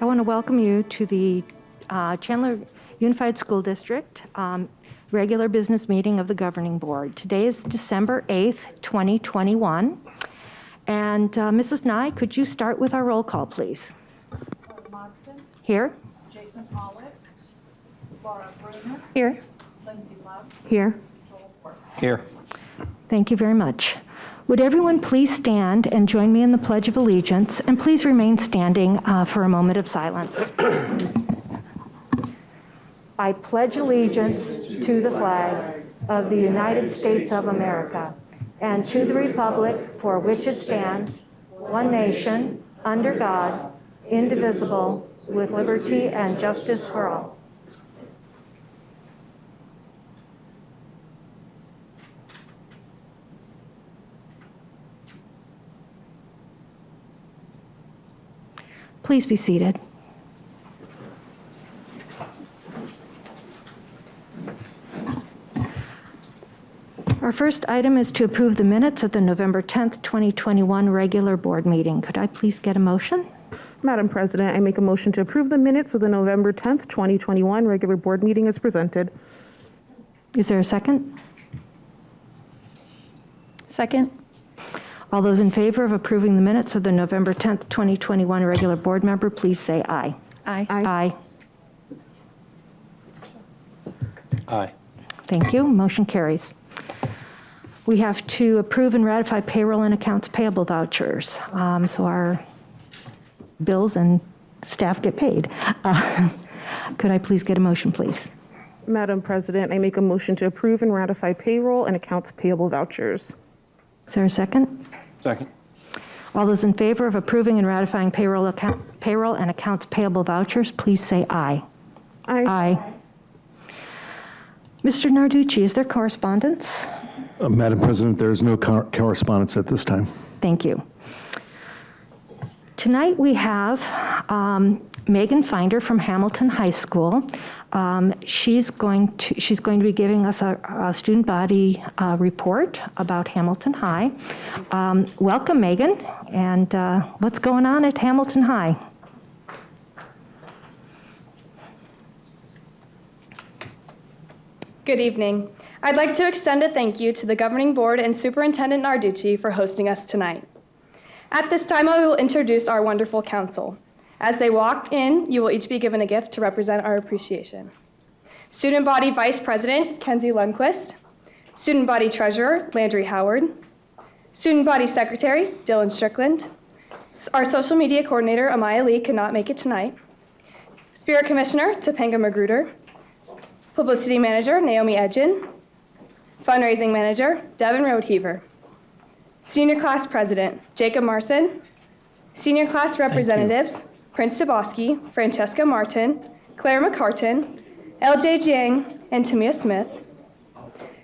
want to welcome you to the Chandler Unified School District regular business meeting of the Governing Board. Today is December 8th, 2021. And Mrs. Nye, could you start with our roll call, please? Marston. Here. Jason Pollock. Laura Bruner. Here. Lindsay Love. Here. Joel Porter. Here. Thank you very much. Would everyone please stand and join me in the Pledge of Allegiance, and please remain standing for a moment of silence. I pledge allegiance to the flag of the United States of America and to the republic for which it stands, one nation, under God, indivisible, with liberty and justice for all. Please be seated. Our first item is to approve the minutes of the November 10th, 2021 regular board meeting. Could I please get a motion? Madam President, I make a motion to approve the minutes of the November 10th, 2021 regular board meeting as presented. Is there a second? Second. All those in favor of approving the minutes of the November 10th, 2021 regular board member, please say aye. Aye. Aye. Aye. Thank you. Motion carries. We have to approve and ratify payroll and accounts payable vouchers. So our bills and staff get paid. Could I please get a motion, please? Madam President, I make a motion to approve and ratify payroll and accounts payable vouchers. Is there a second? Second. All those in favor of approving and ratifying payroll and accounts payable vouchers, please say aye. Aye. Aye. Mr. Narducci, is there correspondence? Madam President, there is no correspondence at this time. Thank you. Tonight we have Megan Finder from Hamilton High School. She's going to be giving us a student body report about Hamilton High. Welcome, Megan, and what's going on at Hamilton High? Good evening. I'd like to extend a thank you to the Governing Board and Superintendent Narducci for hosting us tonight. At this time, I will introduce our wonderful council. As they walk in, you will each be given a gift to represent our appreciation. Student Body Vice President, Kenzie Lundquist. Student Body Treasurer, Landry Howard. Student Body Secretary, Dylan Strickland. Our Social Media Coordinator, Amaya Lee, could not make it tonight. Spirit Commissioner, Topanga Magruder. Publicity Manager, Naomi Edgin. Fundraising Manager, Devin Roadheaver. Senior Class President, Jacob Marson. Senior Class Representatives, Prince Toboski, Francesca Martin, Claire McCartan, LJ Jiang, and Tamia Smith.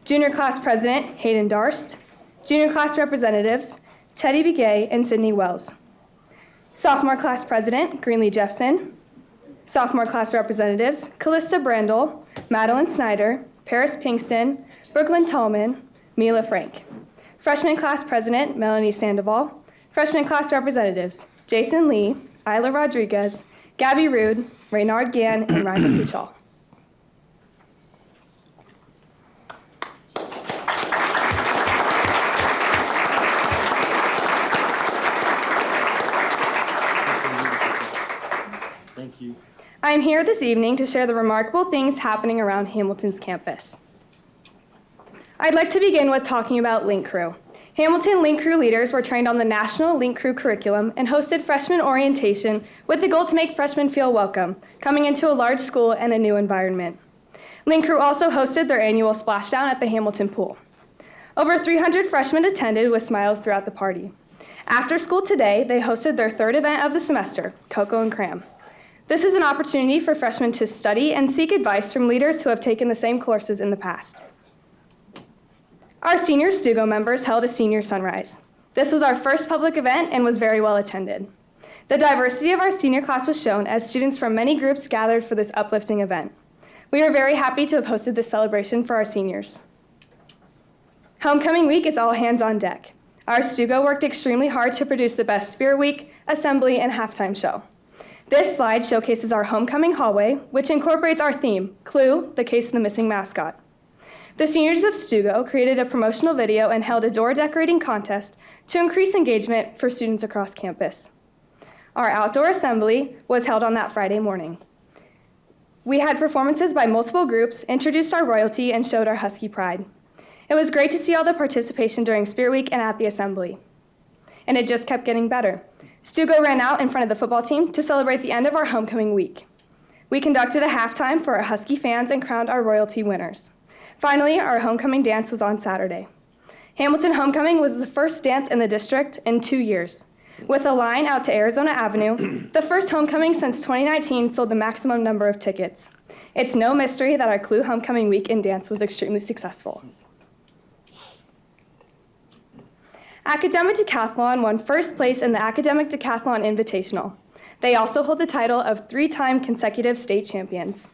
Junior Class President, Hayden Darst. Junior Class Representatives, Teddy Begay and Sydney Wells. Sophomore Class President, Greenlee Jeffson. Sophomore Class Representatives, Callista Brandel, Madeline Snyder, Paris Pinkston, Brooklyn Tallman, Mila Frank. Freshman Class President, Melanie Sandoval. Freshman Class Representatives, Jason Lee, Isla Rodriguez, Gabby Rude, Reynard Gann, and Ryan Puchal. Thank you. I am here this evening to share the remarkable things happening around Hamilton's campus. I'd like to begin with talking about Link Crew. Hamilton Link Crew leaders were trained on the National Link Crew curriculum and hosted freshman orientation with the goal to make freshmen feel welcome, coming into a large school and a new environment. Link Crew also hosted their annual splashdown at the Hamilton Pool. Over 300 freshmen attended with smiles throughout the party. After school today, they hosted their third event of the semester, Cocoa and Cram. This is an opportunity for freshmen to study and seek advice from leaders who have taken the same courses in the past. Our senior Stugo members held a senior sunrise. This was our first public event and was very well attended. The diversity of our senior class was shown as students from many groups gathered for this uplifting event. We are very happy to have hosted this celebration for our seniors. Homecoming week is all hands on deck. Our Stugo worked extremely hard to produce the best Spirit Week, assembly, and halftime show. This slide showcases our homecoming hallway, which incorporates our theme, Clue, the case of the missing mascot. The seniors of Stugo created a promotional video and held a door decorating contest to increase engagement for students across campus. Our outdoor assembly was held on that Friday morning. We had performances by multiple groups, introduced our royalty, and showed our Husky pride. It was great to see all the participation during Spirit Week and at the assembly. And it just kept getting better. Stugo ran out in front of the football team to celebrate the end of our homecoming week. We conducted a halftime for our Husky fans and crowned our royalty winners. Finally, our homecoming dance was on Saturday. Hamilton Homecoming was the first dance in the district in 2 years. With a line out to Arizona Avenue, the first homecoming since 2019 sold the maximum number of tickets. It's no mystery that our Clue Homecoming Weekend dance was extremely successful. Academic Decathlon won first place in the Academic Decathlon Invitational. They also hold the title of 3-time consecutive state champions.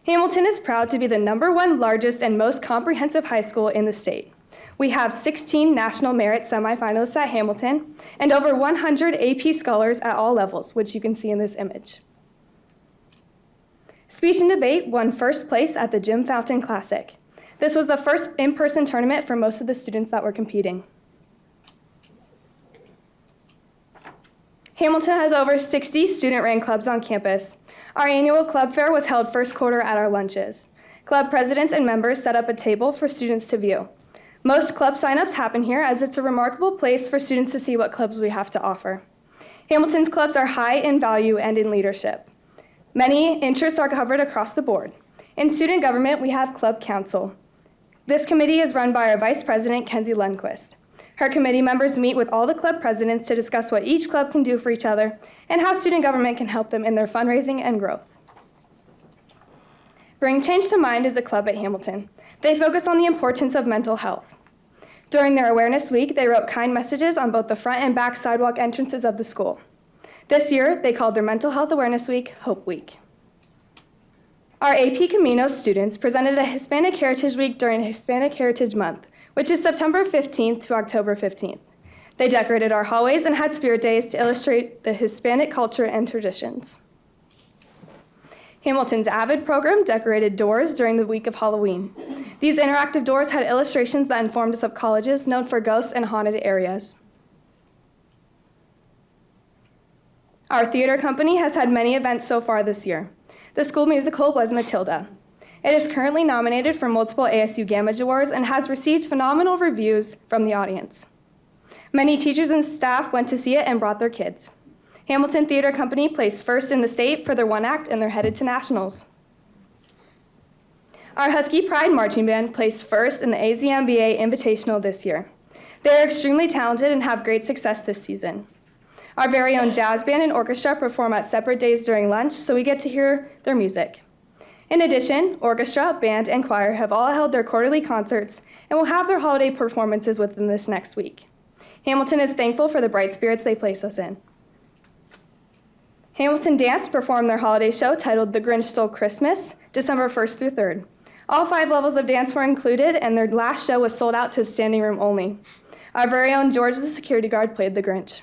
Hamilton is proud to be the #1 largest and most comprehensive high school in the state. We have 16 National Merit semifinalists at Hamilton and over 100 AP scholars at all levels, which you can see in this image. Speech and Debate won first place at the Jim Fountain Classic. This was the first in-person tournament for most of the students that were competing. Hamilton has over 60 student-run clubs on campus. Our annual club fair was held first quarter at our lunches. Club presidents and members set up a table for students to view. Most club signups happen here as it's a remarkable place for students to see what clubs we have to offer. Hamilton's clubs are high in value and in leadership. Many interests are covered across the board. In student government, we have Club Council. This committee is run by our Vice President, Kenzie Lundquist. Her committee members meet with all the club presidents to discuss what each club can do for each other and how student government can help them in their fundraising and growth. Bring Change to Mind is a club at Hamilton. They focus on the importance of mental health. During their Awareness Week, they wrote kind messages on both the front and back sidewalk entrances of the school. This year, they called their Mental Health Awareness Week, Hope Week. Our AP Camino students presented a Hispanic Heritage Week during Hispanic Heritage Month, which is September 15th to October 15th. They decorated our hallways and had spirit days to illustrate the Hispanic culture and traditions. Hamilton's Avid program decorated doors during the week of Halloween. These interactive doors had illustrations that informed us of colleges known for ghosts and haunted areas. Our theater company has had many events so far this year. The school musical was Matilda. It is currently nominated for multiple ASU Gamage Awards and has received phenomenal reviews from the audience. Many teachers and staff went to see it and brought their kids. Hamilton Theater Company placed first in the state for their one act, and they're headed to nationals. Our Husky Pride Marching Band placed first in the AZMBA Invitational this year. They are extremely talented and have great success this season. Our very own jazz band and orchestra perform at separate days during lunch, so we get to hear their music. In addition, orchestra, band, and choir have all held their quarterly concerts and will have their holiday performances within this next week. Hamilton is thankful for the bright spirits they place us in. Hamilton Dance performed their holiday show titled The Grinch Stole Christmas, December 1st through 3rd. All 5 levels of dance were included, and their last show was sold out to standing room only. Our very own George the security guard played the Grinch.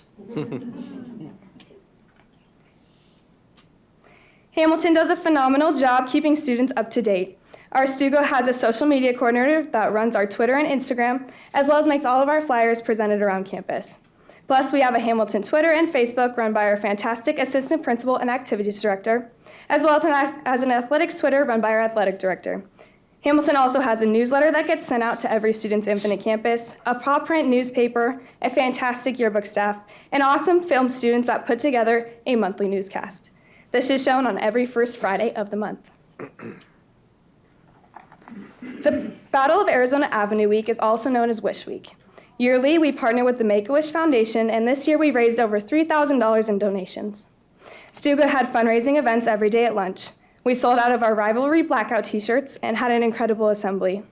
Hamilton does a phenomenal job keeping students up to date. Our Stugo has a social media coordinator that runs our Twitter and Instagram, as well as makes all of our flyers presented around campus. Plus, we have a Hamilton Twitter and Facebook run by our fantastic assistant principal and activities director, as well as an athletics Twitter run by our athletic director. Hamilton also has a newsletter that gets sent out to every student's Infinite Campus, a paw print newspaper, a fantastic yearbook staff, and awesome film students that put together a monthly newscast. This is shown on every first Friday of the month. The Battle of Arizona Avenue Week is also known as Wish Week. Yearly, we partner with the Make-A-Wish Foundation, and this year we raised over $3,000 in donations. Stugo had fundraising events every day at lunch. We sold out of our rivalry blackout t-shirts and had an incredible assembly.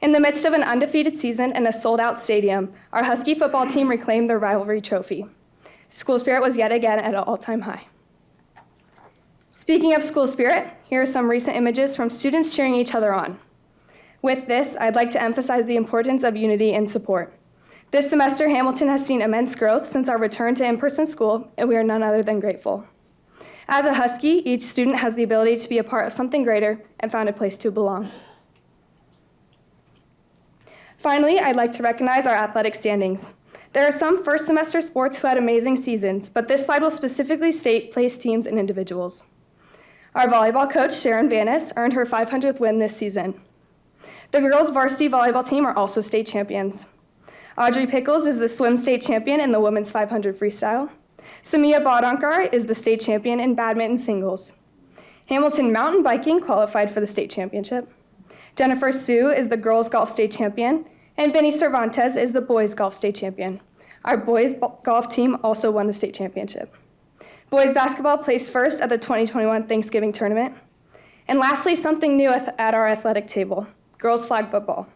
In the midst of an undefeated season and a sold-out stadium, our Husky football team reclaimed their rivalry trophy. School spirit was yet again at an all-time high. Speaking of school spirit, here are some recent images from students cheering each other on. With this, I'd like to emphasize the importance of unity and support. This semester, Hamilton has seen immense growth since our return to in-person school, and we are none other than grateful. As a Husky, each student has the ability to be a part of something greater and found a place to belong. Finally, I'd like to recognize our athletic standings. There are some first semester sports who had amazing seasons, but this slide will specifically state place teams and individuals. Our volleyball coach, Sharon Vanis, earned her 500th win this season. The girls' varsity volleyball team are also state champions. Audrey Pickles is the swim state champion in the women's 500 freestyle. Samia Badankar is the state champion in badminton singles. Hamilton mountain biking qualified for the state championship. Jennifer Sue is the girls' golf state champion, and Vinny Cervantes is the boys' golf state champion. Our boys' golf team also won the state championship. Boys basketball placed first at the 2021 Thanksgiving tournament. And lastly, something new at our athletic table, girls' flag football.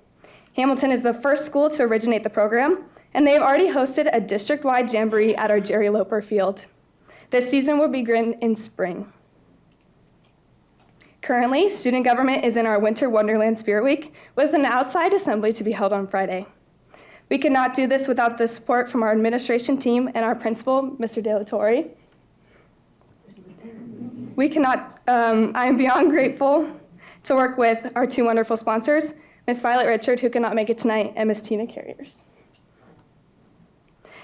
Hamilton is the first school to originate the program, and they have already hosted a district-wide jamboree at our Jerry Loper Field. This season will begin in spring. Currently, student government is in our Winter Wonderland Spirit Week with an outside assembly to be held on Friday. We could not do this without the support from our administration team and our principal, Mr. De La Torre. I am beyond grateful to work with our two wonderful sponsors, Ms. Violet Richard, who cannot make it tonight, and Ms. Tina Carriers.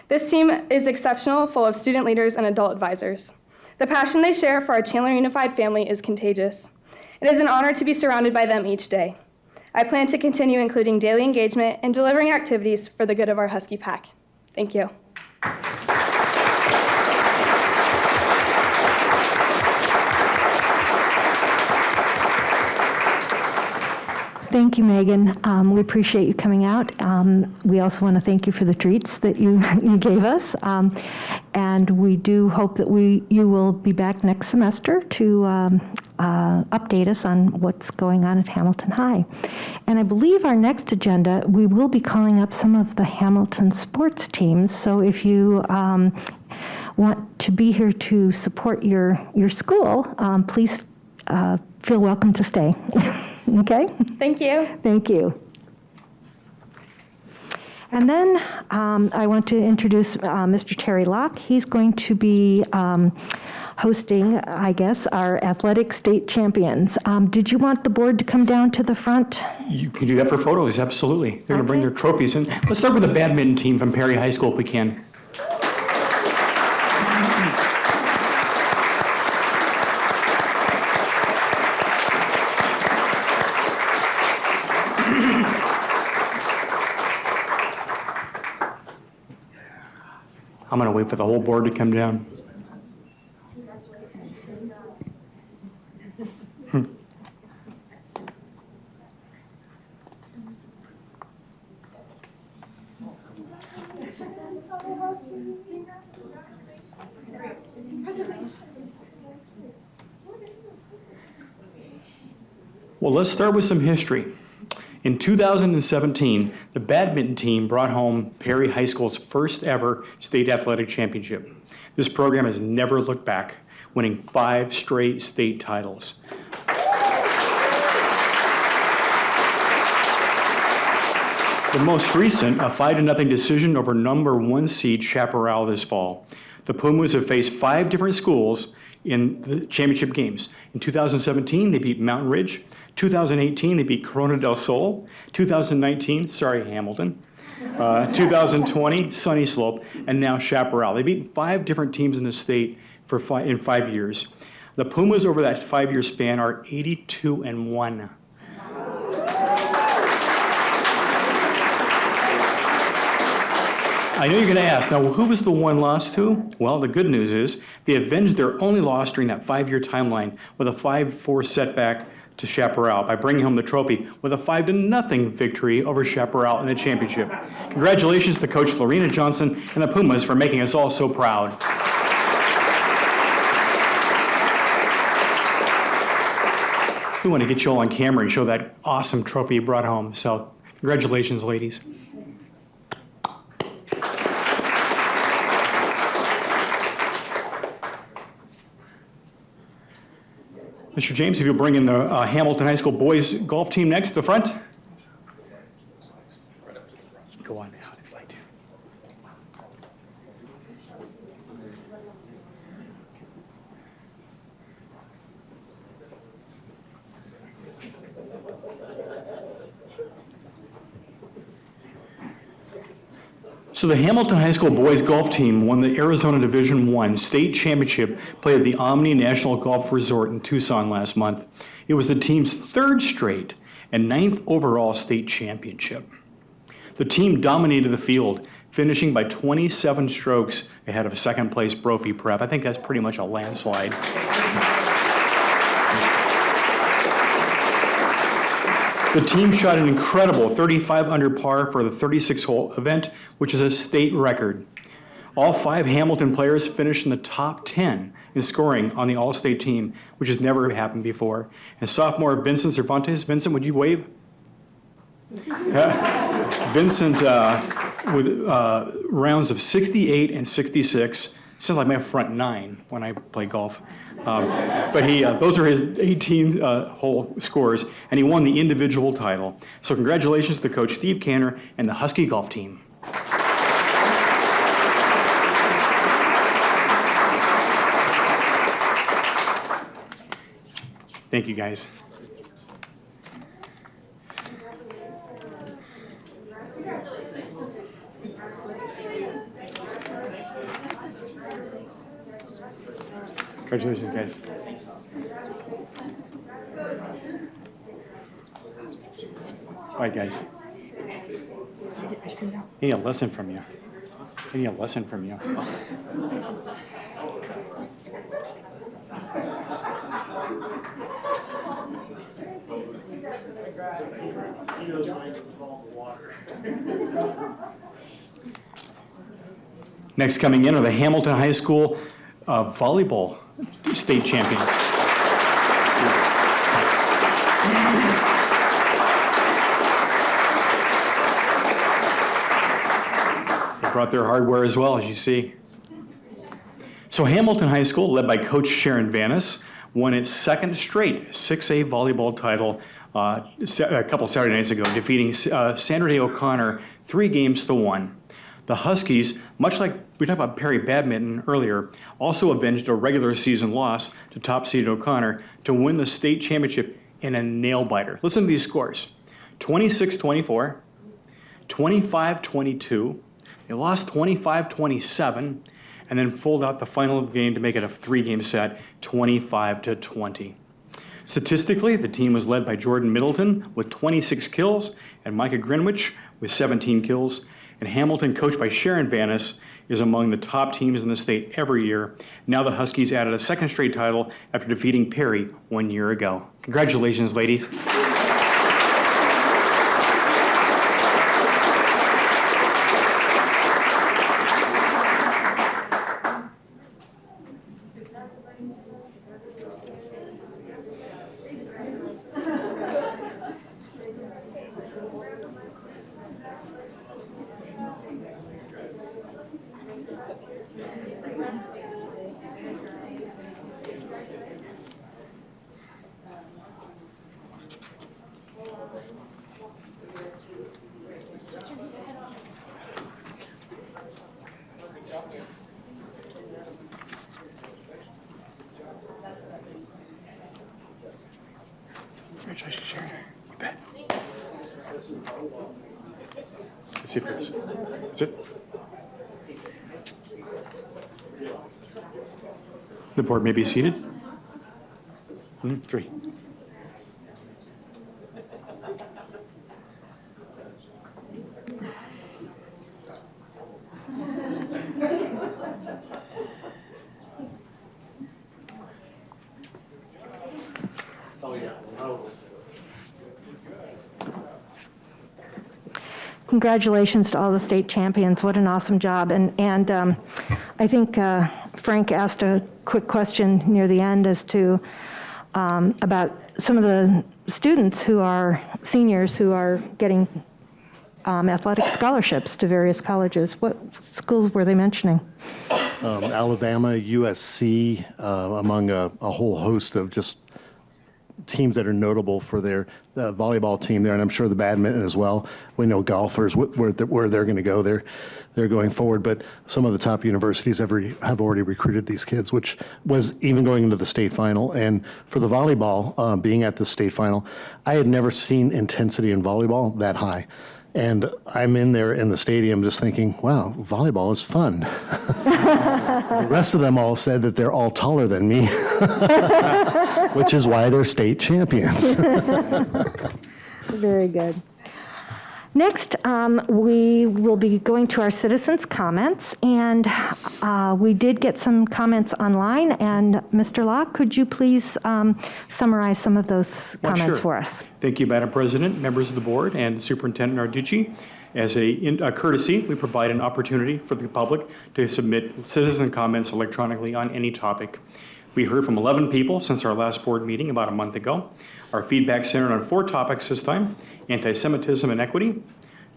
This team is exceptional, full of student leaders and adult advisors. The passion they share for our Chandler Unified family is contagious. It is an honor to be surrounded by them each day. I plan to continue including daily engagement and delivering activities for the good of our Husky Pack. Thank you. Thank you, Megan. We appreciate you coming out. We also want to thank you for the treats that you gave us. And we do hope that you will be back next semester to update us on what's going on at Hamilton High. And I believe our next agenda, we will be calling up some of the Hamilton sports teams. So if you want to be here to support your school, please feel welcome to stay. Okay? Thank you. Thank you. And then I want to introduce Mr. Terry Locke. He's going to be hosting, I guess, our athletic state champions. Did you want the board to come down to the front? You can do that for photos, absolutely. They're going to bring their trophies in. Let's start with the badminton team from Perry High School if we can. I'm going to wait for the whole board to come down. Well, let's start with some history. In 2017, the badminton team brought home Perry High School's first ever state athletic championship. This program has never looked back, winning 5 straight state titles. The most recent, a 5-0 decision over number 1 seed Chaparral this fall. The Pumas have faced 5 different schools in the championship games. In 2017, they beat Mountain Ridge. 2018, they beat Corona del Sol. 2019, Hamilton. 2020, Sunny Slope, and now Chaparral. They beat 5 different teams in the state in 5 years. The Pumas over that 5-year span are 82-1. I know you're going to ask, now who was the one loss to? Well, the good news is they avenged their only loss during that 5-year timeline with a 5-4 setback to Chaparral by bringing home the trophy with a 5-0 victory over Chaparral in the championship. Congratulations to Coach Lorena Johnson and the Pumas for making us all so proud. We want to get you all on camera and show that awesome trophy you brought home. So congratulations, ladies. Mr. James, if you'll bring in the Hamilton High School boys golf team next to the front. Go on out if you'd like to. So the Hamilton High School boys golf team won the Arizona Division I state championship played at the Omni National Golf Resort in Tucson last month. It was the team's third straight and ninth overall state championship. The team dominated the field, finishing by 27 strokes ahead of second place Brophy Prep. I think that's pretty much a landslide. The team shot an incredible 35 under par for the 36-hole event, which is a state record. All 5 Hamilton players finished in the top 10 in scoring on the all-state team, which has never happened before. And sophomore Vincent Cervantes, Vincent, would you wave? Vincent, with rounds of 68 and 66, sounds like my front 9 when I play golf. But those are his 18-hole scores, and he won the individual title. So congratulations to the coach, Steve Canner, and the Husky golf team. Thank you, guys. Congratulations, guys. All right, guys. I need a lesson from you. I need a lesson from you. Next coming in are the Hamilton High School volleyball state champions. They brought their hardware as well, as you see. So Hamilton High School, led by Coach Sharon Vanis, won its second straight 6A volleyball title a couple Saturday nights ago, defeating Sandra Day O'Connor 3-1. The Huskies, much like we talked about Perry badminton earlier, also avenged a regular season loss to top-seeded O'Connor to win the state championship in a nail-biter. Listen to these scores. 26-24, 25-22, they lost 25-27, and then pulled out the final game to make it a 3-game set, 25-20. Statistically, the team was led by Jordan Middleton with 26 kills and Micah Greenwich with 17 kills. And Hamilton, coached by Sharon Vanis, is among the top teams in the state every year. Now the Huskies added a second straight title after defeating Perry 1 year ago. Congratulations, ladies. Congratulations, Sharon. You bet. Let's see if it's. That's it. The board may be seated. 3. Congratulations to all the state champions. What an awesome job. And I think Frank asked a quick question near the end as to about some of the students who are seniors who are getting athletic scholarships to various colleges. What schools were they mentioning? Alabama, USC, among a whole host of just teams that are notable for their volleyball team there, and I'm sure the badminton as well. We know golfers where they're going to go. They're going forward, but some of the top universities have already recruited these kids, which was even going into the state final. And for the volleyball, being at the state final, I had never seen intensity in volleyball that high. And I'm in there in the stadium just thinking, wow, volleyball is fun. The rest of them all said that they're all taller than me, which is why they're state champions. Very good. Next, we will be going to our citizens' comments, and we did get some comments online, and Mr. Locke, could you please summarize some of those comments sure. for us? Thank you, Madam President, members of the board, and Superintendent Narducci. As a courtesy, we provide an opportunity for the public to submit citizen comments electronically on any topic. We heard from 11 people since our last board meeting about a month ago. Our feedback centered on 4 topics this time: anti-Semitism and equity;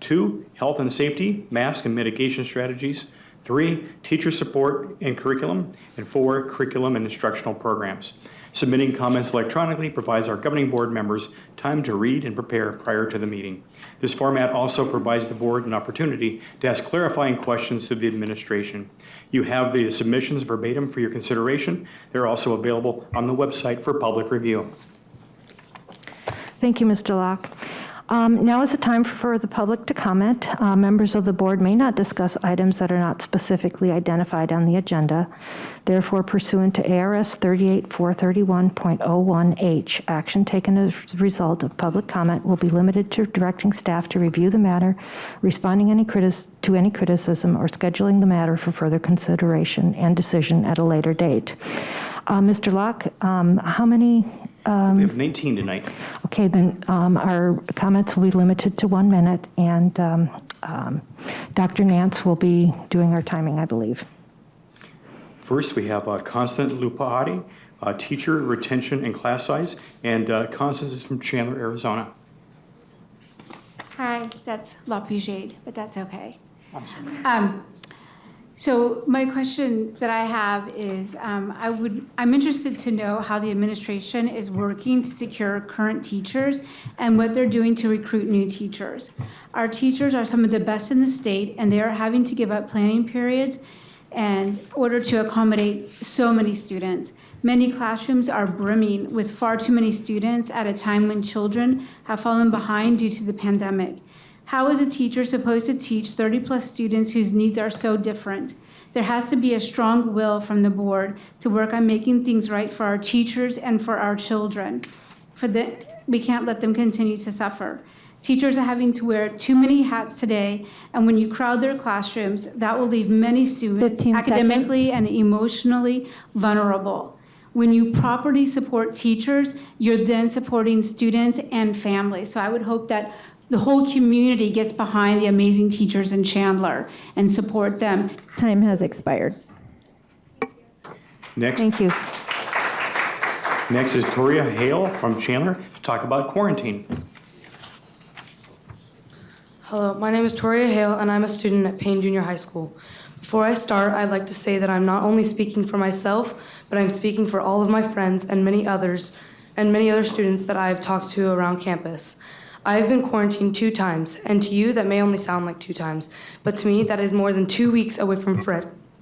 2, health and safety, mask and mitigation strategies; 3, teacher support and curriculum; and 4, curriculum and instructional programs. Submitting comments electronically provides our governing board members time to read and prepare prior to the meeting. This format also provides the board an opportunity to ask clarifying questions to the administration. You have the submissions verbatim for your consideration. They're also available on the website for public review. Thank you, Mr. Locke. Now is the time for the public to comment. Members of the board may not discuss items that are not specifically identified on the agenda. Therefore, pursuant to ARS 38431.01H, action taken as a result of public comment will be limited to directing staff to review the matter, responding to any criticism, or scheduling the matter for further consideration and decision at a later date. Mr. Locke, how many? We have 19 tonight. Okay, then our comments will be limited to 1 minute, and Dr. Nance will be doing our timing, I believe. First, we have Constant Lupahati, teacher retention and class size, and Constance is from Chandler, Arizona. Hi, that's La Pujade, but that's okay. So my question that I have is, I'm interested to know how the administration is working to secure current teachers and what they're doing to recruit new teachers. Our teachers are some of the best in the state, and they are having to give up planning periods in order to accommodate so many students. Many classrooms are brimming with far too many students at a time when children have fallen behind due to the pandemic. How is a teacher supposed to teach 30+ students whose needs are so different? There has to be a strong will from the board to work on making things right for our teachers and for our children. We can't let them continue to suffer. Teachers are having to wear too many hats today, and when you crowd their classrooms, that will leave many students 15 academically and emotionally vulnerable. When you properly support teachers, you're then supporting students and families. So I would hope that the whole community gets behind the amazing teachers in Chandler and support them. Time has expired. Next, Thank you. Next is Toria Hale from Chandler to talk about quarantine. Hello, my name is Toria Hale, and I'm a student at Payne Junior High School. Before I start, I'd like to say that I'm not only speaking for myself, but I'm speaking for all of my friends and many other students that I've talked to around campus. I have been quarantined 2 times, and to you that may only sound like 2 times, but to me that is more than 2 weeks away from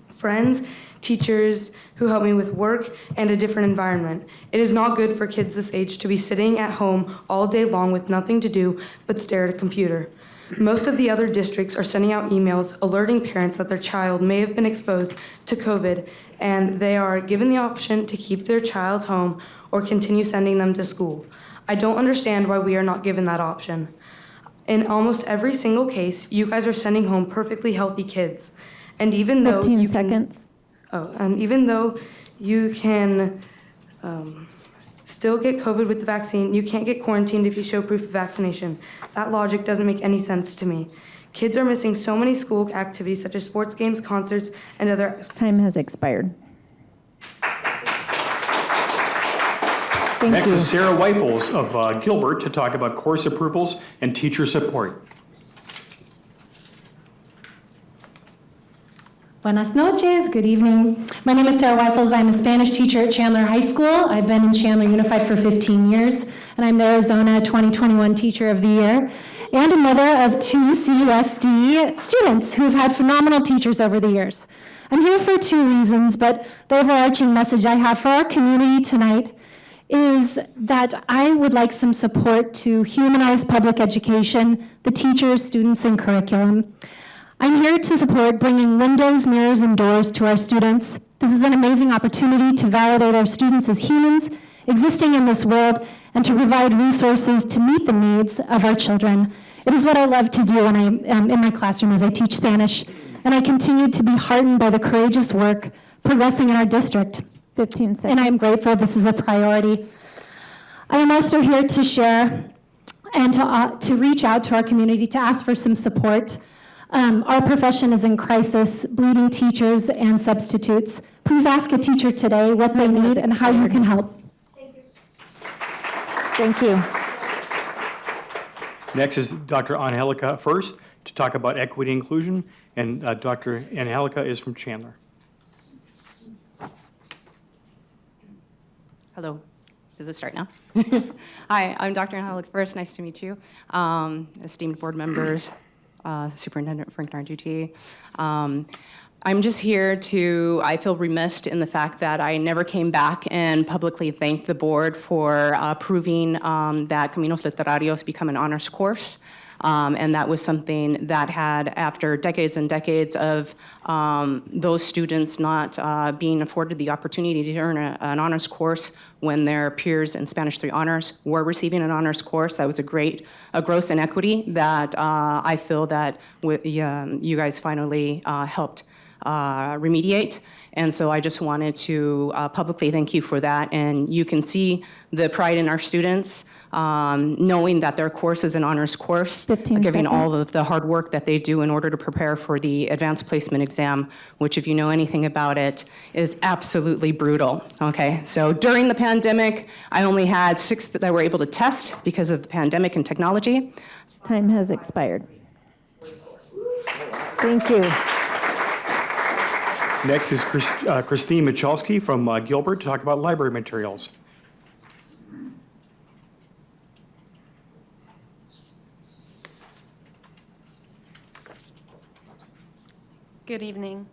friends, teachers who help me with work, and a different environment. It is not good for kids this age to be sitting at home all day long with nothing to do but stare at a computer. Most of the other districts are sending out emails alerting parents that their child may have been exposed to COVID, and they are given the option to keep their child home or continue sending them to school. I don't understand why we are not given that option. In almost every single case, you guys are sending home perfectly healthy kids. And even though 15 seconds. Even though you can still get COVID with the vaccine, you can't get quarantined if you show proof of vaccination. That logic doesn't make any sense to me. Kids are missing so many school activities such as sports games, concerts, and other. Time has expired. Next is Sarah Weifels of Gilbert to talk about course approvals and teacher support. Buenas noches, good evening. My name is Sarah Weifels. I'm a Spanish teacher at Chandler High School. I've been in Chandler Unified for 15 years, and I'm the Arizona 2021 Teacher of the Year, and a mother of 2 CUSD students who have had phenomenal teachers over the years. I'm here for 2 reasons, but the overarching message I have for our community tonight is that I would like some support to humanize public education, the teachers, students, and curriculum. I'm here to support bringing windows, mirrors, and doors to our students. This is an amazing opportunity to validate our students as humans existing in this world and to provide resources to meet the needs of our children. It is what I love to do when I am in my classroom as I teach Spanish, and I continue to be heartened by the courageous work progressing in our district. 15 seconds. And I am grateful this is a priority. I am also here to share and to reach out to our community to ask for some support. Our profession is in crisis, bleeding teachers and substitutes. Please ask a teacher today what they need and how you can help. Thank you. Next is Dr. Angelica First to talk about equity inclusion, and Dr. Angelica is from Chandler. Hello. Does it start now? Hi, I'm Dr. Angelica First. Nice to meet you. Esteemed board members, Superintendent Frank Narducci. I'm just here I feel remiss in the fact that I never came back and publicly thanked the board for approving that Caminos Literarios become an honors course. And that was something that had, after decades and decades of those students not being afforded the opportunity to earn an honors course when their peers in Spanish 3 honors were receiving an honors course. That was a gross inequity that I feel that you guys finally helped remediate. And so I just wanted to publicly thank you for that. And you can see the pride in our students, knowing that their course is an honors course, 15 given all seconds. of the hard work that they do in order to prepare for the advanced placement exam, which, if you know anything about it, is absolutely brutal. Okay, so during the pandemic, I only had 6 that I were able to test because of the pandemic and technology. Time has expired. Thank you. Next is Christine Michalski from Gilbert to talk about library materials. Good evening.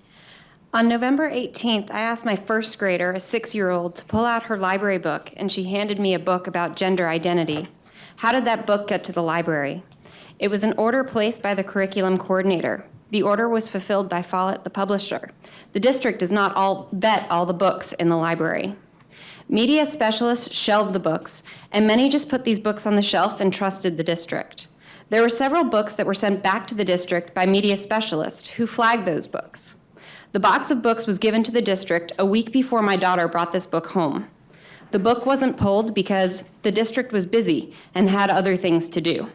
On November 18th, I asked my first grader, a 6-year-old, to pull out her library book, and she handed me a book about gender identity. How did that book get to the library? It was an order placed by the curriculum coordinator. The order was fulfilled by Follett, the publisher. The district does not vet all the books in the library. Media specialists shelved the books, and many just put these books on the shelf and trusted the district. There were several books that were sent back to the district by media specialists who flagged those books. The box of books was given to the district a week before my daughter brought this book home. The book wasn't pulled because the district was busy and had other things to do.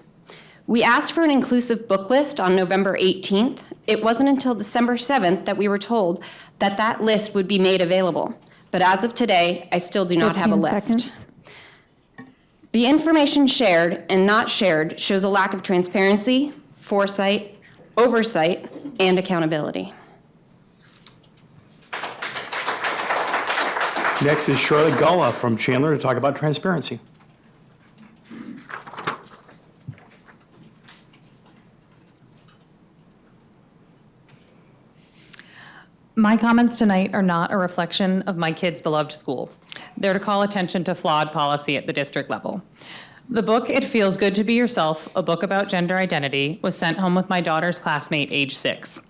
We asked for an inclusive book list on November 18th. It wasn't until December 7th that we were told that that list would be made available. But as of today, I still do not have a 15 list. seconds. The information shared and not shared shows a lack of transparency, foresight, oversight, and accountability. Next is Charlotte Galla from Chandler to talk about transparency. My comments tonight are not a reflection of my kids' beloved school. They're to call attention to flawed policy at the district level. The book, It Feels Good to Be Yourself, a book about gender identity, was sent home with my daughter's classmate, age 6.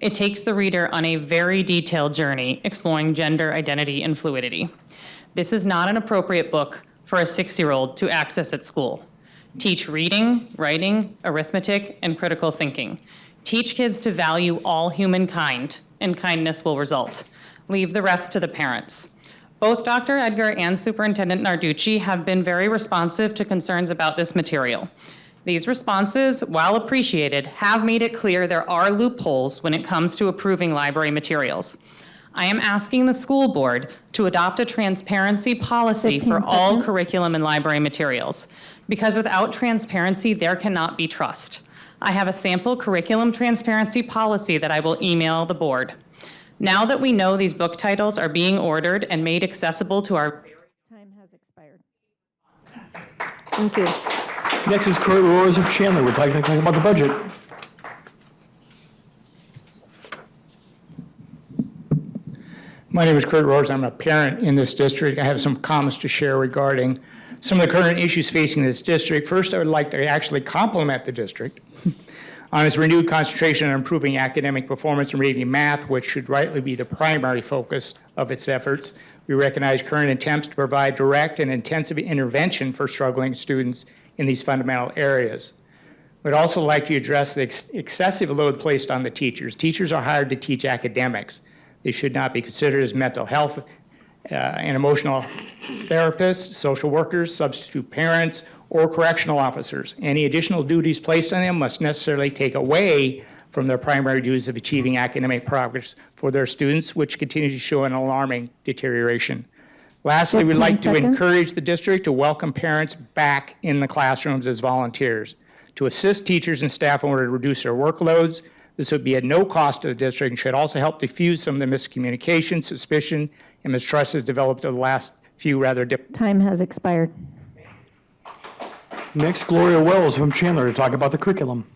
It takes the reader on a very detailed journey exploring gender identity and fluidity. This is not an appropriate book for a 6-year-old to access at school. Teach reading, writing, arithmetic, and critical thinking. Teach kids to value all humankind, and kindness will result. Leave the rest to the parents. Both Dr. Edgar and Superintendent Narducci have been very responsive to concerns about this material. These responses, while appreciated, have made it clear there are loopholes when it comes to approving library materials. I am asking the school board to adopt a transparency policy 15 for all seconds. curriculum and library materials, because without transparency, there cannot be trust. I have a sample curriculum transparency policy that I will email the board. Now that we know these book titles are being ordered and made accessible to our Time has expired. Thank you. Next is Kurt Rose of Chandler. We're talking about the budget. My name is Kurt Rose. I'm a parent in this district. I have some comments to share regarding some of the current issues facing this district. First, I would like to actually compliment the district on its renewed concentration on improving academic performance in reading and math, which should rightly be the primary focus of its efforts. We recognize current attempts to provide direct and intensive intervention for struggling students in these fundamental areas. We'd also like to address the excessive load placed on the teachers. Teachers are hired to teach academics. They should not be considered as mental health and emotional therapists, social workers, substitute parents, or correctional officers. Any additional duties placed on them must necessarily take away from their primary duties of achieving academic progress for their students, which continues to show an alarming deterioration. Lastly, we'd like to encourage the district to welcome parents back in the classrooms as volunteers to assist teachers and staff in order to reduce their workloads. This would be at no cost to the district and should also help diffuse some of the miscommunication, suspicion, and mistrust has developed over the last few rather Time has expired. Next, Gloria Wells from Chandler to talk about the curriculum.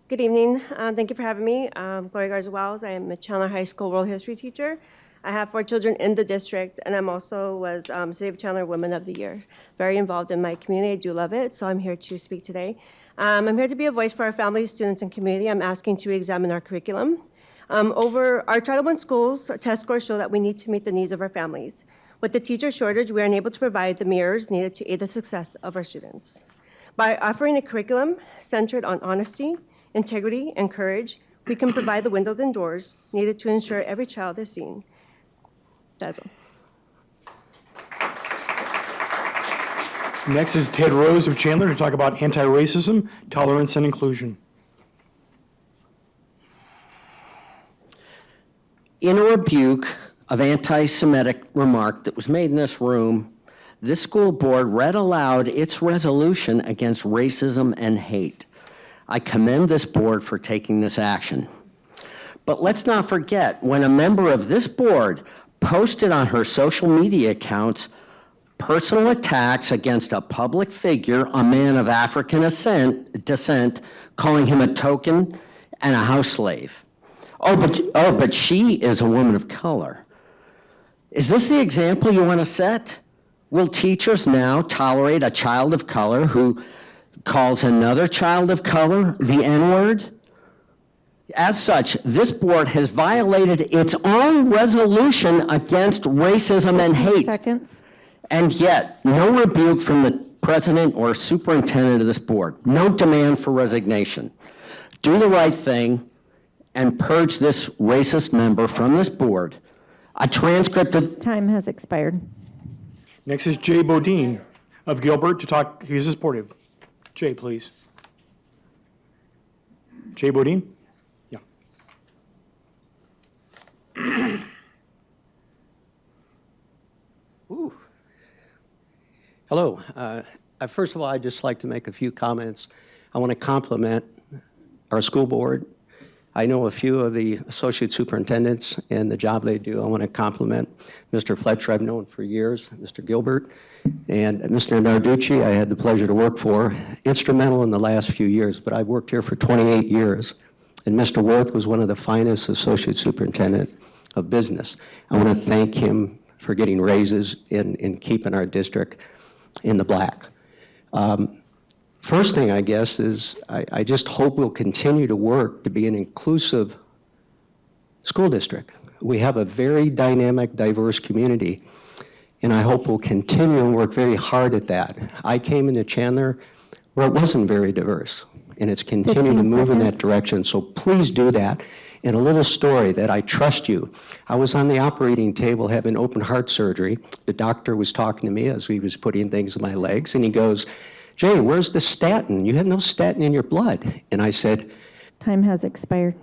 Good evening. Thank you for having me. Gloria Garza Wells. I am a Chandler High School World History teacher. I have 4 children in the district, and I'm also was City of Chandler Women of the Year. Very involved in my community. I do love it, so I'm here to speak today. I'm here to be a voice for our families, students, and community. I'm asking to examine our curriculum. Over our Title I schools, test scores show that we need to meet the needs of our families. With the teacher shortage, we are unable to provide the mirrors needed to aid the success of our students. By offering a curriculum centered on honesty, integrity, and courage, we can provide the windows and doors needed to ensure every child is seen. That's all. Next is Ted Rose of Chandler to talk about anti-racism, tolerance, and inclusion. In a rebuke of anti-Semitic remark that was made in this room, this school board read aloud its resolution against racism and hate. I commend this board for taking this action. But let's not forget, when a member of this board posted on her social media accounts personal attacks against a public figure, a man of African descent, calling him a token and a house slave. But she is a woman of color. Is this the example you want to set? Will teachers now tolerate a child of color who calls another child of color the N-word? As such, this board has violated its own resolution against racism and hate. Seconds. And yet, no rebuke from the president or superintendent of this board. No demand for resignation. Do the right thing and purge this racist member from this board. A transcript of... Time has expired. Next is Jay Bodine of Gilbert to talk. He's supportive. Jay, please. Jay Bodine? Yeah. Ooh. Hello. First of all, I'd just like to make a few comments. I want to compliment our school board. I know a few of the associate superintendents and the job they do. I want to compliment Mr. Fletcher, I've known for years, Mr. Gilbert, and Mr. Narducci, I had the pleasure to work for, instrumental in the last few years, but I've worked here for 28 years. And Mr. Worth was one of the finest associate superintendent of business. I want to thank him for getting raises in keeping our district in the black. First thing, I guess, is I just hope we'll continue to work to be an inclusive school district. We have a very dynamic, diverse community, and I hope we'll continue and work very hard at that. I came into Chandler where it wasn't very diverse, and it's continued to move in that direction, so please do that. And a little story that I trust you. I was on the operating table having open heart surgery. The doctor was talking to me as he was putting things in my legs, and he goes, "Jay, where's the statin? You have no statin in your blood." And I said, Time has expired.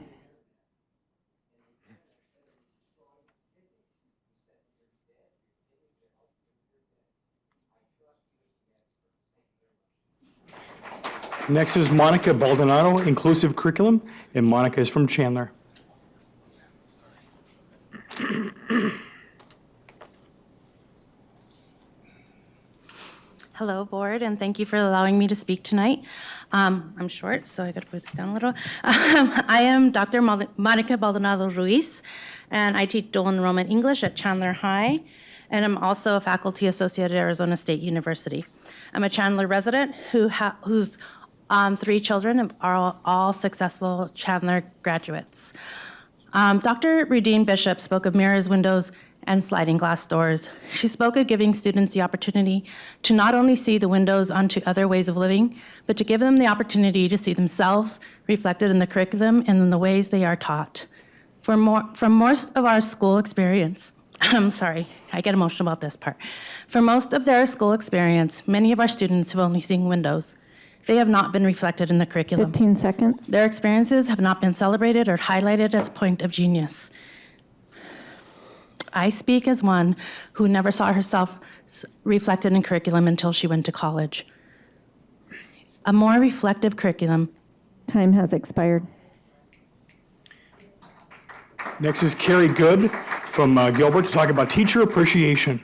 Next is Monica Baldonado, Inclusive Curriculum, and Monica is from Chandler. Hello, board, and thank you for allowing me to speak tonight. I'm short, so I got to put this down a little. I am Dr. Monica Baldonado Ruiz, and I teach dual enrollment English at Chandler High, and I'm also a faculty associate at Arizona State University. I'm a Chandler resident whose 3 children are all successful Chandler graduates. Dr. Redine Bishop spoke of mirrors, windows, and sliding glass doors. She spoke of giving students the opportunity to not only see the windows onto other ways of living, but to give them the opportunity to see themselves reflected in the curriculum and in the ways they are taught. From most of our school experience, I'm sorry, I get emotional about this part. For most of their school experience, many of our students have only seen windows. They have not been reflected in the curriculum. 15 seconds. Their experiences have not been celebrated or highlighted as a point of genius. I speak as one who never saw herself reflected in curriculum until she went to college. A more reflective curriculum. Time has expired. Next is Carrie Good from Gilbert to talk about teacher appreciation.